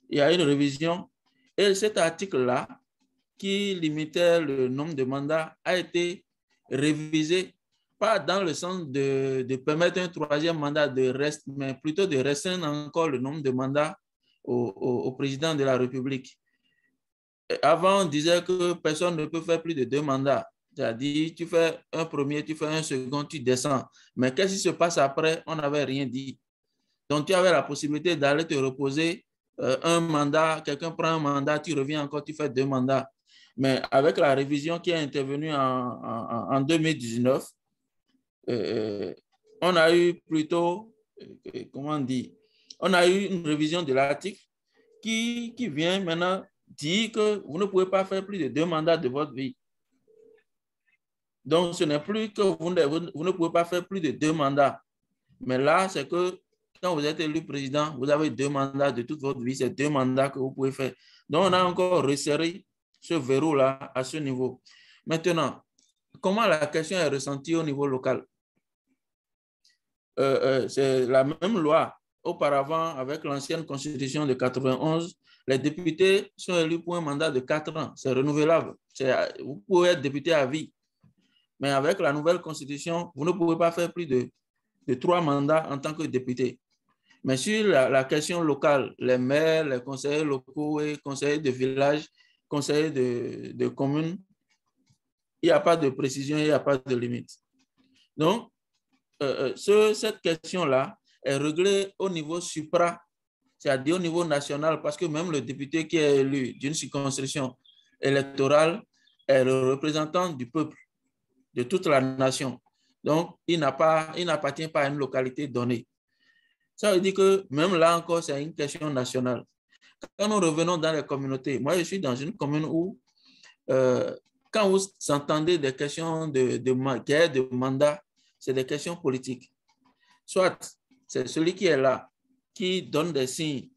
il y a une révision et cet article-là qui limitait le nombre de mandats a été révisé, pas dans le sens de permettre un troisième mandat de reste, mais plutôt de restreindre encore le nombre de mandats au président de la République. Avant, on disait que personne ne peut faire plus de 2 mandats. C'est-à-dire, tu fais un premier, tu fais un second, tu descends. Mais qu'est-ce qui se passe après? On n'avait rien dit. Donc, tu avais la possibilité d'aller te reposer un mandat, quelqu'un prend un mandat, tu reviens encore, tu fais 2 mandats. Mais avec la révision qui est intervenue en 2019, on a eu plutôt, comment on dit, on a eu une révision de l'article qui vient maintenant dire que vous ne pouvez pas faire plus de 2 mandats de votre vie. Donc, ce n'est plus que vous ne pouvez pas faire plus de 2 mandats. Mais là, c'est que quand vous êtes élu président, vous avez 2 mandats de toute votre vie. C'est 2 mandats que vous pouvez faire. Donc, on a encore resserré ce verrou-là à ce niveau. Maintenant, comment la question est ressentie au niveau local. C'est la même loi. Auparavant, avec l'ancienne constitution de 91, les députés sont élus pour un mandat de 4 ans. C'est renouvelable. Vous pouvez être député à vie. Mais avec la nouvelle constitution, vous ne pouvez pas faire plus de 3 mandats en tant que député. Mais sur la question locale, les maires, les conseillers locaux et conseillers de village, conseillers de communes, il n'y a pas de précision, il n'y a pas de limite. Donc, cette question-là est réglée au niveau supra, c'est-à-dire au niveau national, parce que même le député qui est élu d'une circonscription électorale est le représentant du peuple, de toute la nation. Donc, il n'appartient pas à une localité donnée. Ça veut dire que même là encore, c'est une question nationale. Quand nous revenons dans les communautés, moi je suis dans une commune où quand vous entendez des questions de mandat, c'est des questions politiques. Soit c'est celui qui est là, qui donne des signes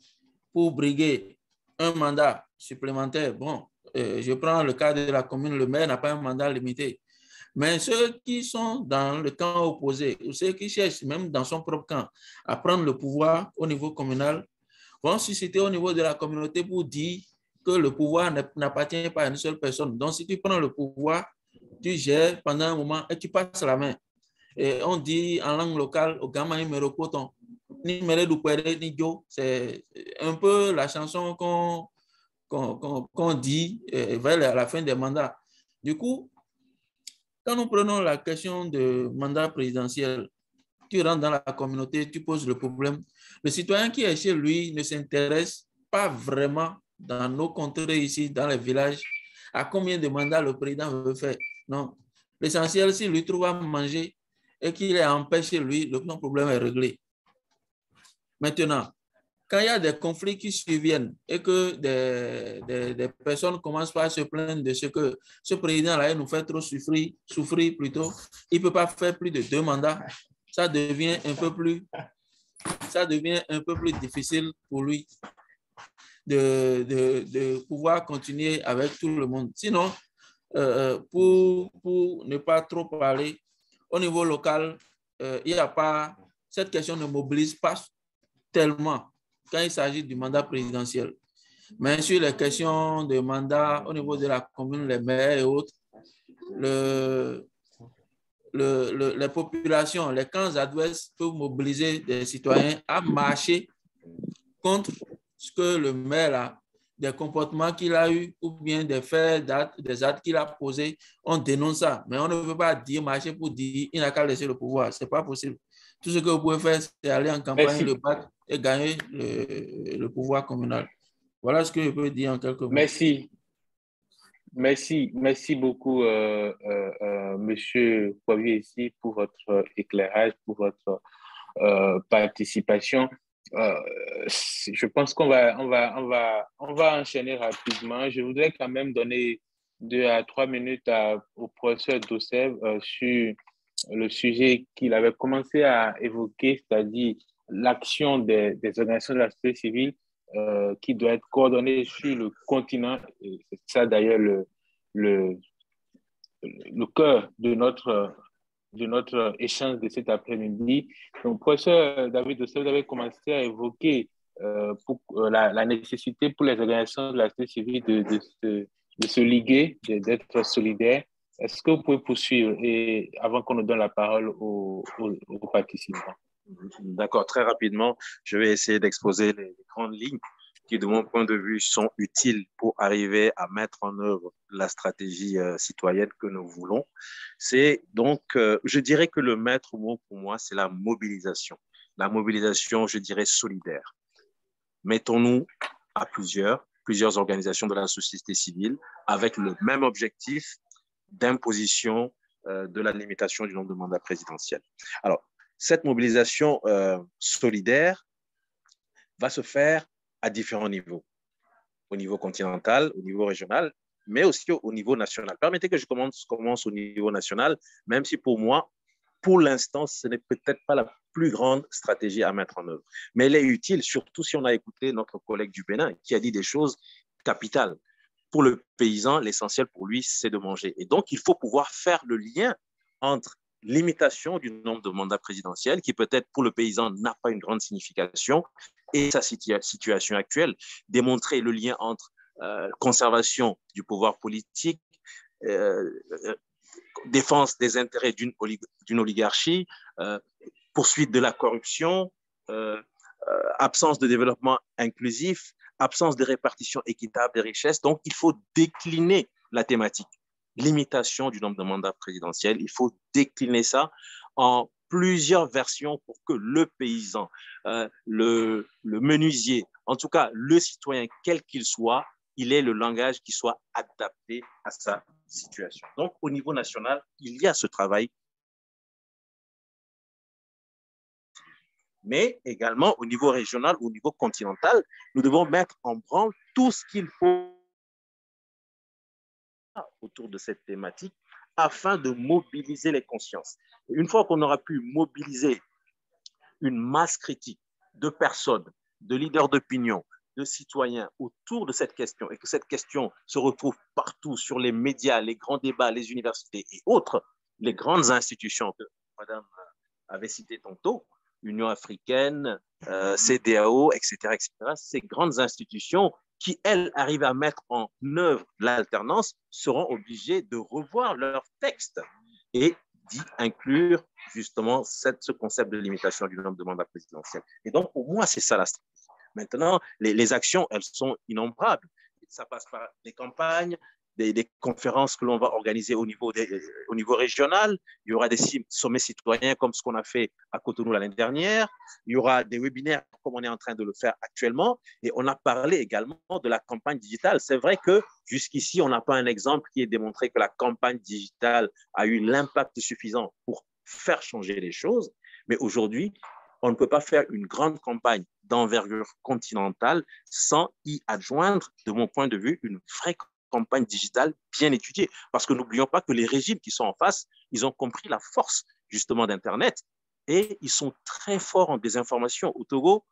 pour briguer un mandat supplémentaire. Bon, je prends le cas de la commune, le maire n'a pas un mandat limité. Mais ceux qui sont dans le camp opposé, ou ceux qui cherchent même dans son propre camp à prendre le pouvoir au niveau communal, vont susciter au niveau de la communauté pour dire que le pouvoir n'appartient pas à une seule personne. Donc, si tu prends le pouvoir, tu gères pendant un moment et tu passes la main. Et on dit en langue locale, au Gama Imeropoton, ni mere du Pere ni Jo, c'est un peu la chanson qu'on dit vers la fin des mandats. Du coup, quand nous prenons la question de mandat présidentiel, tu rentres dans la communauté, tu poses le problème. Le citoyen qui est chez lui ne s'intéresse pas vraiment dans nos contrées ici, dans les villages, à combien de mandats le président veut faire. Non. L'essentiel, s'il lui trouve à manger et qu'il est en paix chez lui, le problème est réglé. Maintenant, quand il y a des conflits qui surviennent et que des personnes commencent par se plaindre de ce que ce président-là nous fait trop souffrir plutôt, il ne peut pas faire plus de 2 mandats, ça devient un peu plus difficile pour lui de pouvoir continuer avec tout le monde. Sinon, pour ne pas trop parler, au niveau local, il n'y a pas, cette question ne mobilise pas tellement quand il s'agit du mandat présidentiel. Mais sur les questions de mandat au niveau de la commune, les maires et autres, les populations, les camps adverses peuvent mobiliser des citoyens à marcher contre ce que le maire a, des comportements qu'il a eu ou bien des faits, des actes qu'il a posés. On dénonce ça, mais on ne veut pas dire marcher pour dire il n'a qu'à laisser le pouvoir. Ce n'est pas possible. Tout ce que vous pouvez faire, c'est aller en campagne, le battre et gagner le pouvoir communal. Voilà ce que je peux dire en quelques mots. Merci. Merci beaucoup, Monsieur Poirier, ici, pour votre éclairage, pour votre participation. Je pense qu'on va enchaîner rapidement. Je voudrais quand même donner 2 à 3 minutes au professeur Dossev sur le sujet qu'il avait commencé à évoquer, c'est-à-dire l'action des organisations de la société civile qui doit être coordonnée sur le continent. Et c'est ça d'ailleurs le cœur de notre échange de cet après-midi. Donc, professeur David Dossev, vous avez commencé à évoquer la nécessité pour les organisations de la société civile de se liguer, d'être solidaires. Est-ce que vous pouvez poursuivre avant qu'on nous donne la parole aux participants? D'accord, très rapidement, je vais essayer d'exposer les grandes lignes qui, de mon point de vue, sont utiles pour arriver à mettre en œuvre la stratégie citoyenne que nous voulons. C'est donc, je dirais que le maître mot pour moi, c'est la mobilisation. La mobilisation, je dirais, solidaire. Mettons-nous à plusieurs organisations de la société civile avec le même objectif d'imposition de la limitation du nombre de mandats présidentiels. Alors, cette mobilisation solidaire va se faire à différents niveaux, au niveau continental, au niveau régional, mais aussi au niveau national. Permettez que je commence au niveau national, même si pour moi, pour l'instant, ce n'est peut-être pas la plus grande stratégie à mettre en œuvre. Mais elle est utile, surtout si on a écouté notre collègue du Bénin qui a dit des choses capitales. pour le paysan, l'essentiel pour lui, c'est de manger. Et donc, il faut pouvoir faire le lien entre limitation du nombre de mandats présidentiels, qui peut-être pour le paysan n'a pas une grande signification, et sa situation actuelle, démontrer le lien entre conservation du pouvoir politique, défense des intérêts d'une oligarchie, poursuite de la corruption, absence de développement inclusif, absence de répartition équitable des richesses. Donc, il faut décliner la thématique. Limitation du nombre de mandats présidentiels. Il faut décliner ça en plusieurs versions pour que le paysan, le menuisier, en tout cas le citoyen, quel qu'il soit, il ait le langage qui soit adapté à sa situation. Donc, au niveau national, il y a ce travail. Mais également au niveau régional, au niveau continental, nous devons mettre en branle tout ce qu'il faut autour de cette thématique afin de mobiliser les consciences. Et une fois qu'on aura pu mobiliser une masse critique de personnes, de leaders d'opinion, de citoyens autour de cette question et que cette question se retrouve partout sur les médias, les grands débats, les universités et autres, les grandes institutions que Madame avait citées tantôt, Union africaine, CEDEAO, etc., ces grandes institutions qui, elles, arrivent à mettre en œuvre l'alternance, seront obligées de revoir leurs textes et d'y inclure justement ce concept de limitation du nombre de mandats présidentiels. Et donc, pour moi, c'est ça la stratégie. Maintenant, les actions, elles sont innombrables. Ça passe par des campagnes, des conférences que l'on va organiser au niveau régional. Il y aura des sommets citoyens comme ce qu'on a fait à Cotonou l'année dernière. Il y aura des webinaires comme on est en train de le faire actuellement. Et on a parlé également de la campagne digitale. C'est vrai que jusqu'ici, on n'a pas un exemple qui ait démontré que la campagne digitale a eu l'impact suffisant pour faire changer les choses. Mais aujourd'hui, on ne peut pas faire une grande campagne d'envergure continentale sans y adjoindre, de mon point de vue, une vraie campagne digitale bien étudiée. Parce que n'oublions pas que les régimes qui sont en face, ils ont compris la force justement d'Internet et ils sont très forts en désinformation. Au Togo,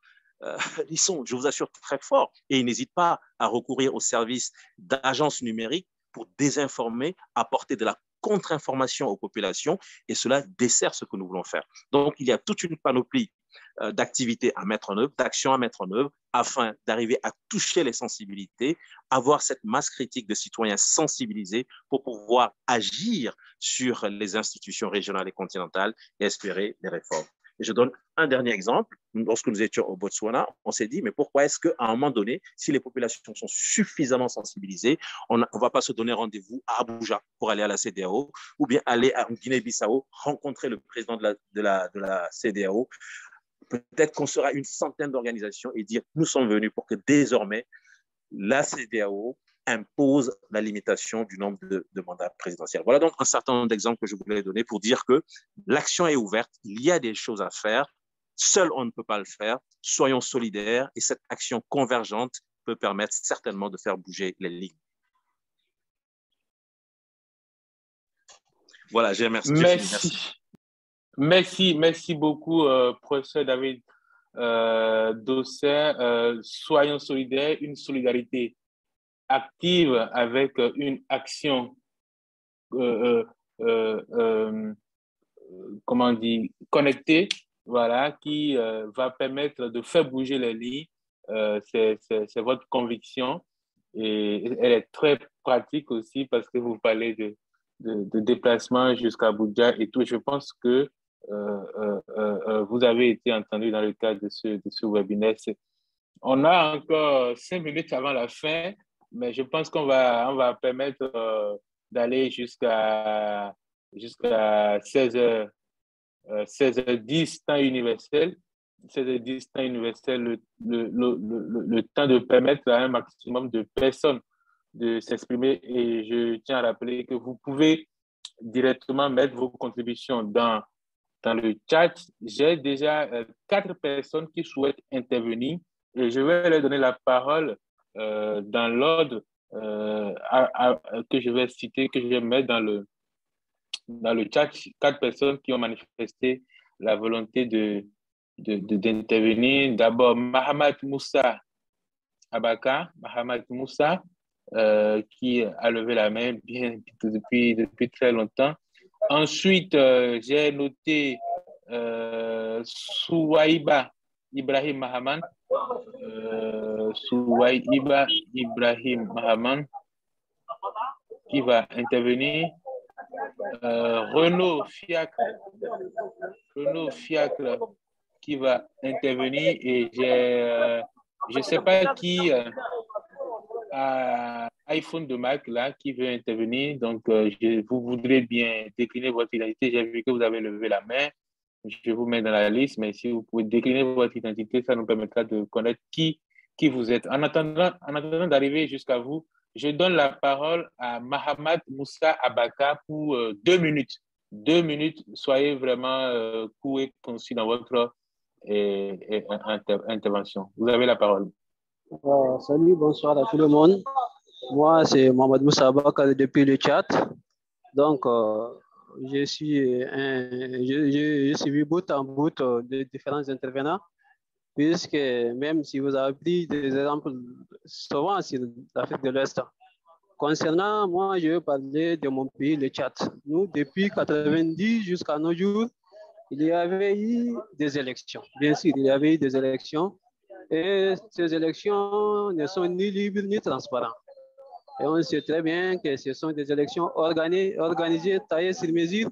ils sont, je vous assure, très forts et ils n'hésitent pas à recourir aux services d'agences numériques pour désinformer, apporter de la contre-information aux populations et cela dessert ce que nous voulons faire. Donc, il y a toute une panoplie d'activités à mettre en œuvre, d'actions à mettre en œuvre afin d'arriver à toucher les sensibilités, avoir cette masse critique de citoyens sensibilisés pour pouvoir agir sur les institutions régionales et continentales et espérer des réformes. Et je donne un dernier exemple. Lorsque nous étions au Botswana, on s'est dit, mais pourquoi est-ce qu'à un moment donné, si les populations sont suffisamment sensibilisées, on ne va pas se donner rendez-vous à Abuja pour aller à la CEDEAO ou bien aller à Guinée-Bissau, rencontrer le président de la CEDEAO. Peut-être qu'on sera une centaine d'organisations et dire, nous sommes venus pour que désormais, la CEDEAO impose la limitation du nombre de mandats présidentiels. Voilà donc un certain nombre d'exemples que je voulais donner pour dire que l'action est ouverte, il y a des choses à faire, seul on ne peut pas le faire, soyons solidaires et cette action convergente peut permettre certainement de faire bouger les lignes. Voilà, j'ai remercié. Merci beaucoup, professeur David Dosset. Soyons solidaires, une solidarité active avec une action, comment dire, connectée, voilà, qui va permettre de faire bouger les lignes. C'est votre conviction et elle est très pratique aussi parce que vous parlez de déplacement jusqu'à Abuja et tout. Je pense que vous avez été entendu dans le cadre de ce webinaire. On a encore 5 minutes avant la fin, mais je pense qu'on va permettre d'aller jusqu'à 16h10 temps universel. 16h10 temps universel, le temps de permettre à un maximum de personnes de s'exprimer. Et je tiens à rappeler que vous pouvez directement mettre vos contributions dans le chat. J'ai déjà 4 personnes qui souhaitent intervenir et je vais leur donner la parole dans l'ordre que je vais citer, que je vais mettre dans le chat. 4 personnes qui ont manifesté la volonté d'intervenir. D'abord, Mahamat Moussa Abaka. Mahamat Moussa, qui a levé la main depuis très longtemps. Ensuite, j'ai noté Souaïba Ibrahim Mahaman. Souaïba Ibrahim Mahaman qui va intervenir. Renaud Fiacre qui va intervenir, et je ne sais pas qui a iPhone de Mac là qui veut intervenir, donc vous voudrez bien décliner votre identité. J'ai vu que vous avez levé la main, je vous mets dans la liste, mais si vous pouvez décliner votre identité, ça nous permettra de connaître qui vous êtes. En attendant d'arriver jusqu'à vous, je donne la parole à Mahamad Moussa Abaka pour 2 minutes. 2 minutes, soyez vraiment court et concis dans votre intervention. Vous avez la parole. Salut, bonsoir à tout le monde. Moi, c'est Mohamed Moussa Abaka depuis le Tchad. Donc, je suis suivi bout en bout de différents intervenants, puisque même si vous avez pris des exemples souvent sur l'Afrique de l'Ouest, concernant moi, je veux parler de mon pays, le Tchad. Nous, depuis 90 jusqu'à nos jours, il y avait eu des élections. Bien sûr, il y avait eu des élections, et ces élections ne sont ni libres ni transparentes. Et on sait très bien que ce sont des élections organisées, taillées sur mesure,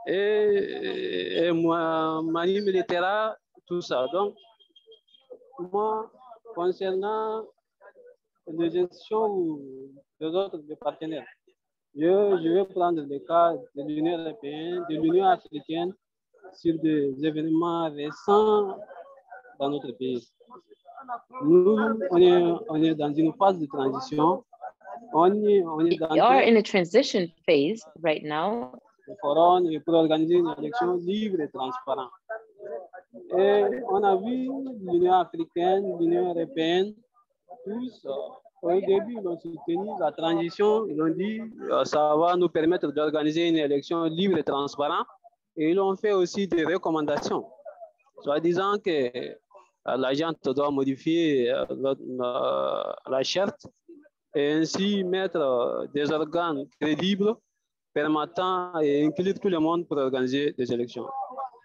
et manu militaire, tout ça. Donc, moi, concernant les gestions ou les autres partenaires, je vais prendre le cas de l'Union européenne, de l'Union africaine, sur des événements récents dans notre pays. Nous, on est dans une phase de transition. We are in a transition phase right now. Pour organiser une élection libre et transparente. Et on a vu l'Union africaine, l'Union européenne, tous, au début, ils ont soutenu la transition. Ils ont dit ça va nous permettre d'organiser une élection libre et transparente. Et ils ont fait aussi des recommandations, soit disant que l'agent doit modifier la charte et ainsi mettre des organes crédibles permettant et inclure tout le monde pour organiser des élections.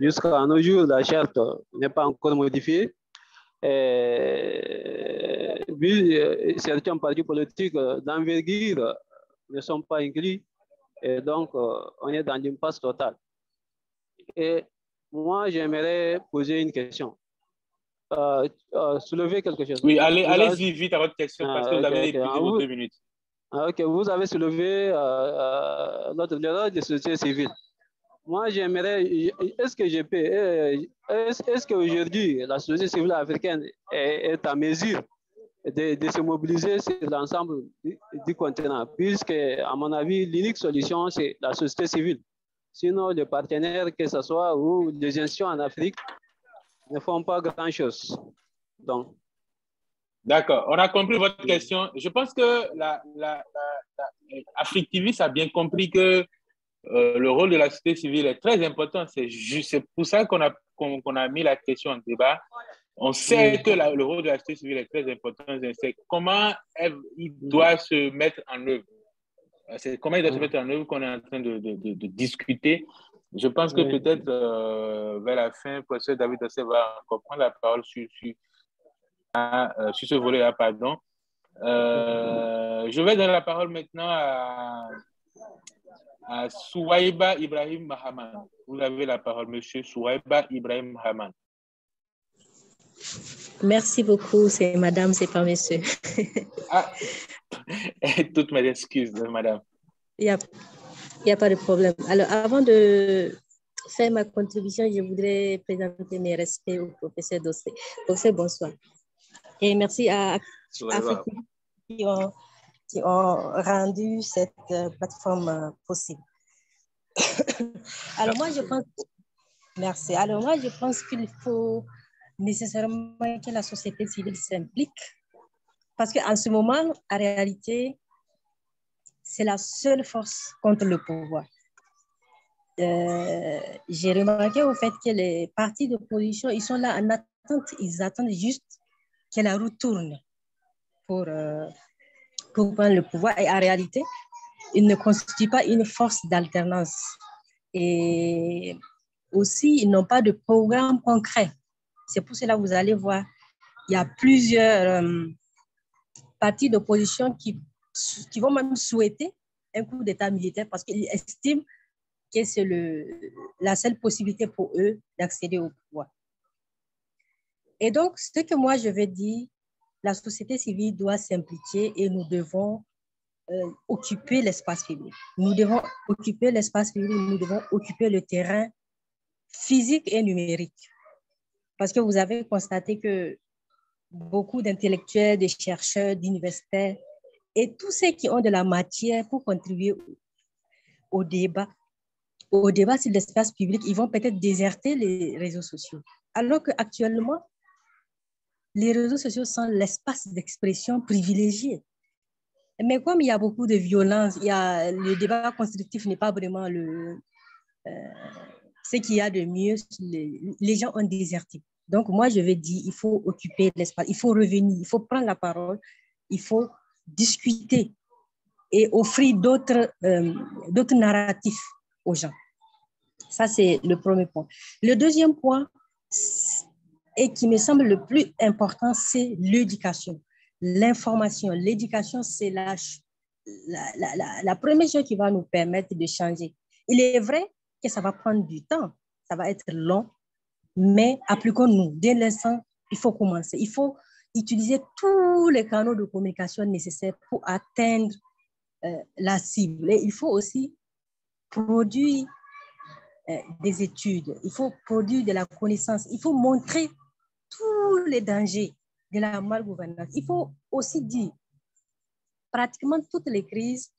Jusqu'à nos jours, la charte n'est pas encore modifiée. Certains partis politiques d'envergure ne sont pas inclus, et donc on est dans l'impasse totale. Et moi, j'aimerais poser une question. Soulever quelque chose. Oui, allez-y vite à votre question, parce que vous avez épuisé vos 2 minutes. Ok, vous avez soulevé le rôle de la société civile. Moi, j'aimerais, est-ce qu'aujourd'hui, la société civile africaine est à mesure de se mobiliser sur l'ensemble du continent, puisque, à mon avis, l'unique solution, c'est la société civile. Sinon, les partenaires, que ce soit ou les institutions en Afrique, ne font pas grand-chose. Donc. D'accord, on a compris votre question. Je pense que Afrique TV a bien compris que le rôle de la société civile est très important. C'est pour ça qu'on a mis la question en débat. On sait que le rôle de la société civile est très important. C'est comment il doit se mettre en œuvre. C'est comment il doit se mettre en œuvre qu'on est en train de discuter. Je pense que peut-être vers la fin, le professeur David Dossé va encore prendre la parole sur ce volet-là, pardon. Je vais donner la parole maintenant à Souaïba Ibrahim Mahaman. Vous avez la parole, monsieur Souaïba Ibrahim Mahaman. Merci beaucoup, c'est madame, c'est pas monsieur. Toutes mes excuses, madame. Il n'y a pas de problème. Alors, avant de faire ma contribution, je voudrais présenter mes respects au professeur Dossé. Professeur, bonsoir. Et merci à Afrique qui ont rendu cette plateforme possible. Alors, moi, je pense... Merci. Alors, moi, je pense qu'il faut nécessairement que la société civile s'implique, parce qu'en ce moment, en réalité, c'est la seule force contre le pouvoir. J'ai remarqué au fait que les partis d'opposition, ils sont là en attente, ils attendent juste que la roue tourne pour pour prendre le pouvoir. Et en réalité, ils ne constituent pas une force d'alternance. Et aussi, ils n'ont pas de programme concret. C'est pour cela que vous allez voir, il y a plusieurs partis d'opposition qui vont même souhaiter un coup d'État militaire parce qu'ils estiment que c'est la seule possibilité pour eux d'accéder au pouvoir. Et donc, ce que moi je vais dire, la société civile doit s'impliquer et nous devons occuper l'espace public. Nous devons occuper l'espace public, nous devons occuper le terrain physique et numérique. Parce que vous avez constaté que beaucoup d'intellectuels, de chercheurs, d'universitaires et tous ceux qui ont de la matière pour contribuer au débat sur l'espace public, ils vont peut-être déserter les réseaux sociaux. Alors qu'actuellement, les réseaux sociaux sont l'espace d'expression privilégié. Mais comme il y a beaucoup de violence, le débat constructif n'est pas vraiment ce qu'il y a de mieux. Les gens ont déserté. Donc, moi, je vais dire, il faut occuper l'espace, il faut revenir, il faut prendre la parole, il faut discuter et offrir d'autres narratifs aux gens. Ça, c'est le premier point. Le deuxième point, et qui me semble le plus important, c'est l'éducation, l'information. L'éducation, c'est la première chose qui va nous permettre de changer. Il est vrai que ça va prendre du temps, ça va être long, mais appliquons-nous. Dès l'instant, il faut commencer. Il faut utiliser tous les canaux de communication nécessaires pour atteindre la cible. Et il faut aussi produire des études, il faut produire de la connaissance, il faut montrer tous les dangers de la malgouvernance. Il faut aussi dire, pratiquement toutes les crises,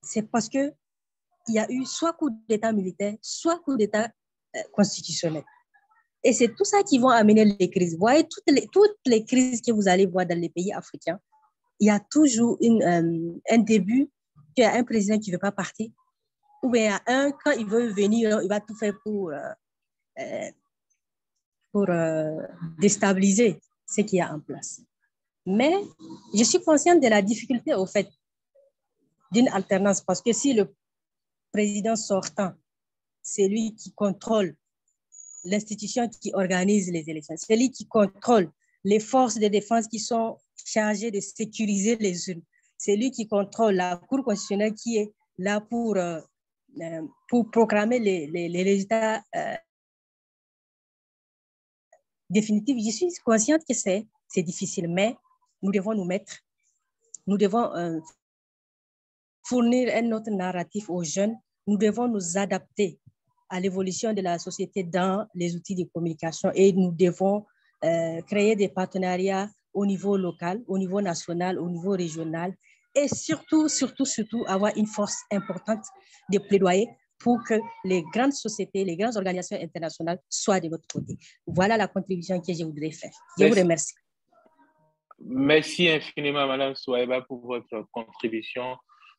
c'est parce qu'il y a eu soit coup d'État militaire, soit coup d'État constitutionnel. Et c'est tout ça qui va amener les crises. Vous voyez, toutes les crises que vous allez voir dans les pays africains, il y a toujours un début, qu'il y a un président qui ne veut pas partir, ou bien quand il veut venir, il va tout faire pour déstabiliser ce qu'il y a en place. Mais je suis consciente de la difficulté, au fait, d'une alternance, parce que si le président sortant, c'est lui qui contrôle l'institution qui organise les élections, c'est lui qui contrôle les forces de défense qui sont chargées de sécuriser les urnes, c'est lui qui contrôle la Cour constitutionnelle qui est là pour proclamer les résultats définitifs. Je suis consciente que c'est difficile, mais nous devons nous mettre, nous devons fournir un autre narratif aux jeunes, nous devons nous adapter à l'évolution de la société dans les outils de communication et nous devons créer des partenariats au niveau local, au niveau national, au niveau régional et surtout avoir une force importante de plaidoyer pour que les grandes sociétés, les grandes organisations internationales soient de notre côté. Voilà la contribution que je voudrais faire. Je vous remercie. Merci infiniment, Madame Souaïba, pour votre contribution.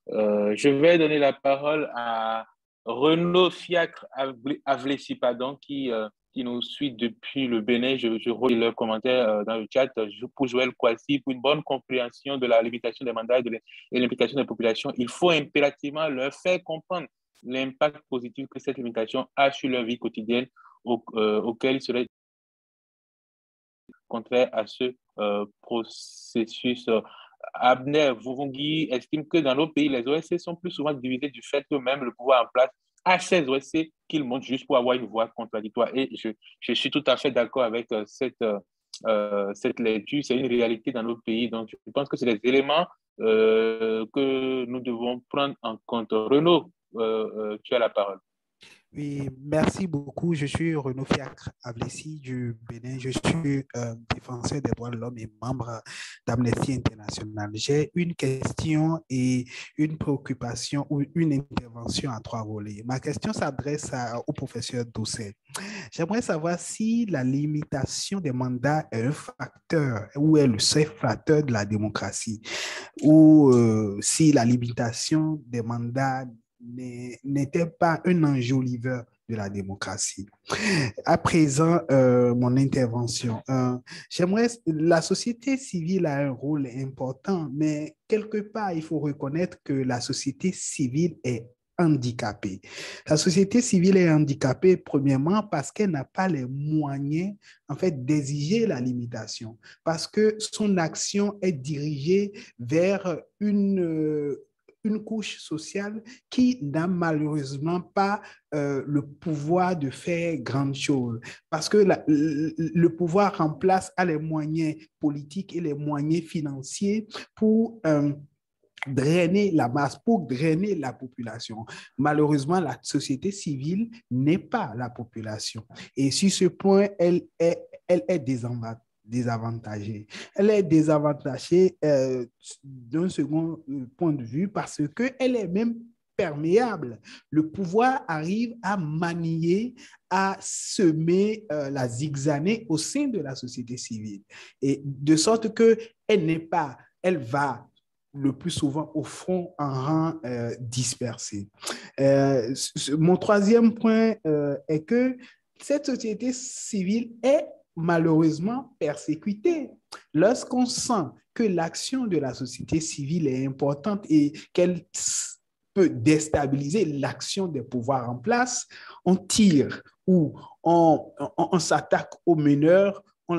Je vais donner la parole à Renaud Fiacre Avlessi, qui nous suit depuis le Bénin. Je relis leurs commentaires dans le chat pour Joël Kouassi. Pour une bonne compréhension de la limitation des mandats et l'implication des populations, il faut impérativement leur faire comprendre l'impact positif que cette limitation a sur leur vie quotidienne auquel il serait contraire à ce processus. Abner Vuvungi estime que dans nos pays, les OSC sont plus souvent divisés du fait que même le pouvoir en place a ces OSC qu'ils montent juste pour avoir une voix contradictoire. Et je suis tout à fait d'accord avec cette lecture. C'est une réalité dans nos pays. Donc, je pense que c'est des éléments que nous devons prendre en compte. Renaud, tu as la parole. Oui, merci beaucoup. Je suis Renaud Fiacre Avlessi du Bénin. Je suis défenseur des droits de l'homme et membre d'Amnesty International. J'ai une question et une préoccupation ou une intervention à 3 volets. Ma question s'adresse au professeur Doucet. J'aimerais savoir si la limitation des mandats est un facteur ou est le seul facteur de la démocratie ou si la limitation des mandats n'était pas un enjoliveur de la démocratie. À présent, mon intervention. La société civile a un rôle important, mais quelque part, il faut reconnaître que la société civile est handicapée. La société civile est handicapée, premièrement, parce qu'elle n'a pas les moyens, en fait, d'exiger la limitation, parce que son action est dirigée vers une couche sociale qui n'a malheureusement pas le pouvoir de faire grandes choses. Parce que le pouvoir en place a les moyens politiques et les moyens financiers pour drainer la masse, pour drainer la population. Malheureusement, la société civile n'est pas la population. Et sur ce point, elle est désavantagée. Elle est désavantagée d'un second point de vue parce qu'elle est même perméable. Le pouvoir arrive à manier, à semer la zigzaner au sein de la société civile. Et de sorte qu'elle va le plus souvent au fond en rang dispersé. Mon troisième point est que cette société civile est malheureusement persécutée. Lorsqu'on sent que l'action de la société civile est importante et qu'elle peut déstabiliser l'action des pouvoirs en place, on tire ou on s'attaque aux meneurs, on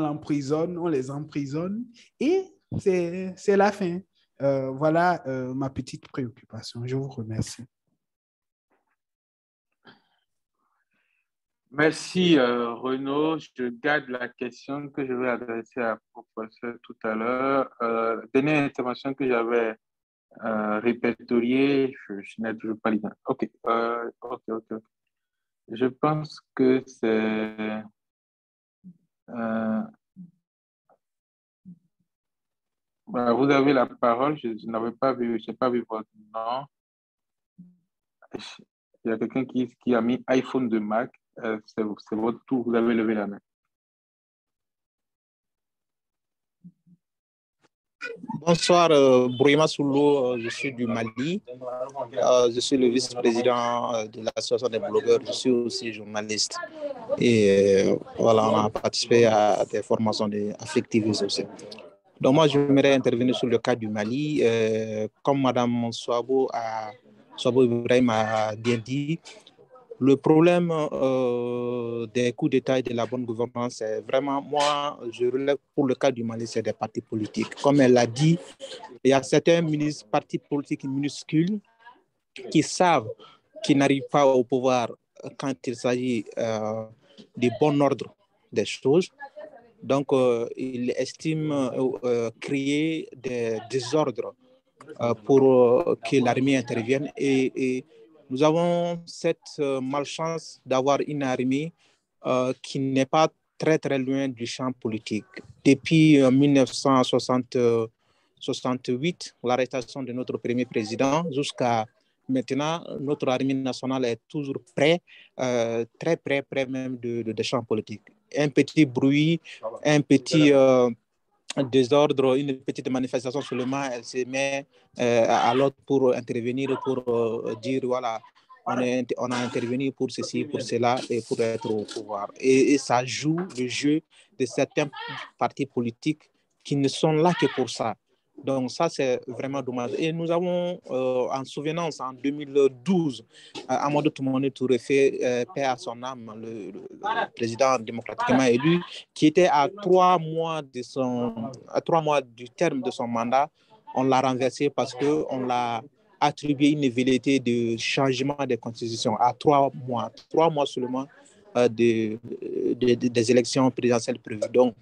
les emprisonne et c'est la fin. Voilà ma petite préoccupation. Je vous remercie. Merci Renaud. Je garde la question que je vais adresser à professeur tout à l'heure. Dernière intervention que j'avais répertoriée, je n'ai toujours pas l'idée. OK. Je pense que c'est... vous avez la parole. Je n'avais pas vu, je n'ai pas vu votre nom. Il y a quelqu'un qui a mis iPhone de Mac. C'est votre tour. Vous avez levé la main. Bonsoir, Bourima Soulou, je suis du Mali. Je suis le vice-président de l'association des blogueurs. Je suis aussi journaliste. Et voilà, on a participé à des formations affectives aussi. Donc moi, j'aimerais intervenir sur le cas du Mali. Comme Mme Swabo Ibrahim a bien dit, le problème des coups d'État et de la bonne gouvernance, c'est vraiment, moi, je relève pour le cas du Mali, c'est des partis politiques. Comme elle l'a dit, il y a certains partis politiques minuscules qui savent qu'ils n'arrivent pas au pouvoir quand il s'agit du bon ordre des choses. Donc, ils estiment créer des désordres pour que l'armée intervienne et nous avons cette malchance d'avoir une armée qui n'est pas très, très loin du champ politique. Depuis 1968, l'arrestation de notre premier président, jusqu'à maintenant, notre armée nationale est toujours près, très près même de champ politique. Un petit bruit, un petit désordre, une petite manifestation seulement, elle se met à l'ordre pour intervenir, pour dire voilà, on a intervenu pour ceci, pour cela et pour être au pouvoir. Et ça joue le jeu de certains partis politiques qui ne sont là que pour ça. Donc ça, c'est vraiment dommage. Et nous avons en souvenance, en 2012, Amadou Toumani Touré fait paix à son âme, le président démocratiquement élu, qui était à 3 mois du terme de son mandat. On l'a renversé parce qu'on l'a attribué une velléité de changement des constitutions à 3 mois seulement des élections présidentielles prévues. Donc,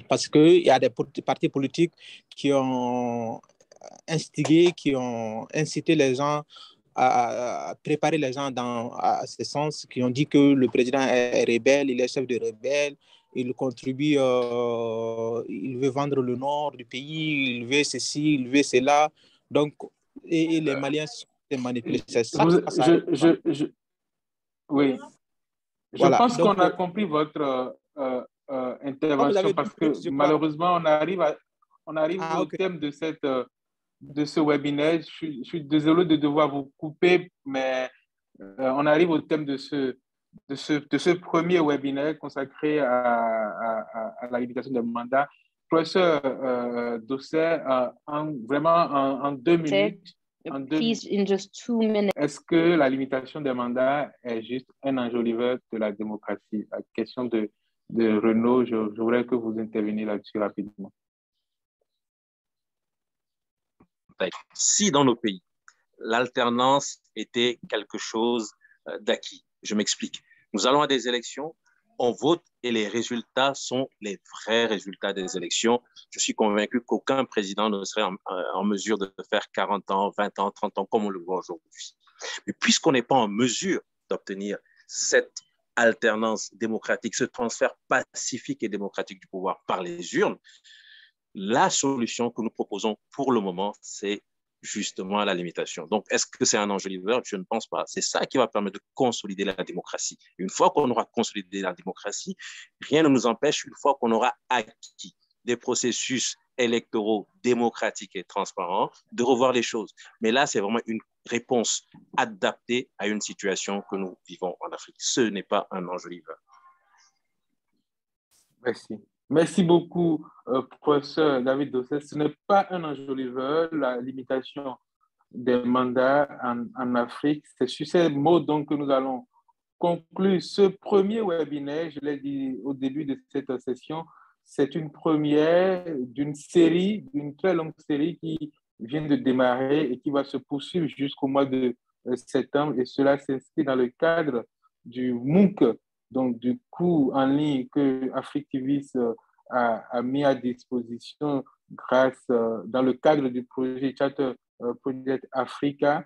parce qu'il y a des partis politiques qui ont instigé, qui ont incité les gens à préparer les gens à ce sens, qui ont dit que le président est rebelle, il est chef de rebelle, il contribue, il veut vendre le nord du pays, il veut ceci, il veut cela. Donc, et les Maliens sont manipulés. Oui. Je pense qu'on a compris votre intervention parce que malheureusement, on arrive au thème de ce webinaire. Je suis désolé de devoir vous couper, mais on arrive au thème de ce de ce premier webinaire consacré à la limitation des mandats. Professeur Dosset, vraiment en 2 minutes, please, in just 2 minutes. Est-ce que la limitation des mandats est juste un enjoliveur de la démocratie? La question de Renaud, je voudrais que vous interveniez là-dessus rapidement. Si dans nos pays, l'alternance était quelque chose d'acquis, je m'explique. Nous allons à des élections, on vote et les résultats sont les vrais résultats des élections. Je suis convaincu qu'aucun président ne serait en mesure de faire 40 ans, 20 ans, 30 ans comme on le voit aujourd'hui. Mais puisqu'on n'est pas en mesure d'obtenir cette alternance démocratique, ce transfert pacifique et démocratique du pouvoir par les urnes, la solution que nous proposons pour le moment, c'est justement la limitation. Donc, est-ce que c'est un enjoliveur? Je ne pense pas. C'est ça qui va permettre de consolider la démocratie. Une fois qu'on aura consolidé la démocratie, rien ne nous empêche, une fois qu'on aura acquis des processus électoraux démocratiques et transparents, de revoir les choses. Mais là, c'est vraiment une réponse adaptée à une situation que nous vivons en Afrique. Ce n'est pas un enjoliveur. Merci. Merci beaucoup, professeur David Dosset. Ce n'est pas un enjoliveur, la limitation des mandats en Afrique. C'est sur ces mots donc que nous allons conclure ce premier webinaire. Je l'ai dit au début de cette session, c'est une première d'une série, d'une très longue série qui vient de démarrer et qui va se poursuivre jusqu'au mois de septembre. Et cela s'inscrit dans le cadre du MOOC, donc du cours en ligne que Africtivis a mis à disposition grâce, dans le cadre du projet Charter Project Africa.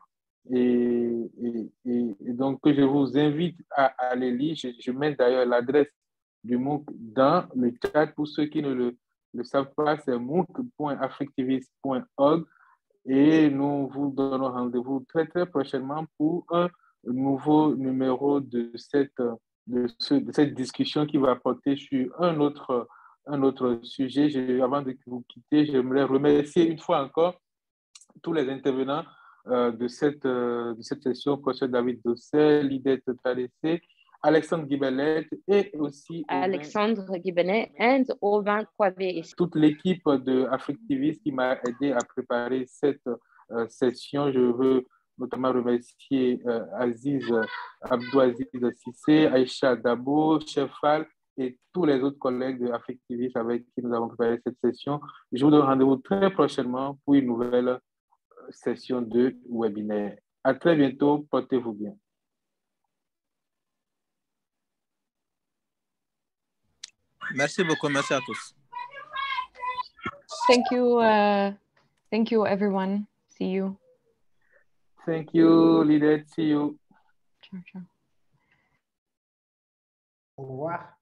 Et donc, je vous invite à aller lire. Je mets d'ailleurs l'adresse du MOOC dans le chat. Pour ceux qui ne le savent pas, c'est mooc.africtivis.org. Et nous vous donnons rendez-vous très, très prochainement pour un nouveau numéro de cette discussion qui va porter sur un autre sujet. Avant de vous quitter, j'aimerais remercier une fois encore tous les intervenants de cette session, professeur David Dosset, Lidette Talessé, Alexandre Guibelet et aussi Alexandre Guibelet et Aubin Kouavé. Toute l'équipe de Africtivis qui m'a aidé à préparer cette session. Je veux notamment remercier Abdouaziz Sissé, Aïcha Dabo, Chefal et tous les autres collègues de Africtivis avec qui nous avons préparé cette session. Je vous donne rendez-vous très prochainement pour une nouvelle session de webinaire. À très bientôt. Portez-vous bien. Merci beaucoup. Merci à tous. Thank you, everyone. See you. Thank you, Lidette. See you. Ciao, ciao. Au revoir.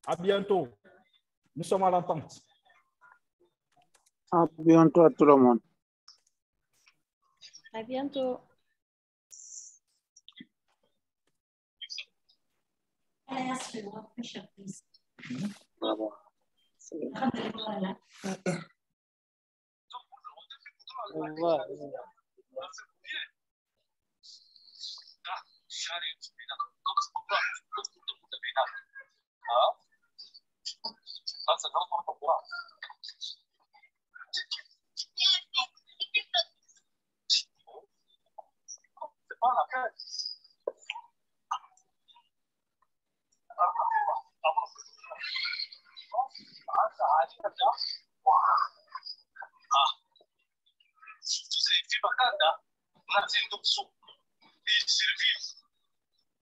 À bientôt. Nous sommes à l'entente. À bientôt à tout le monde. À bientôt. Bravo. Au revoir. Tous ces petits bagages là, on a dit nous sommes des services.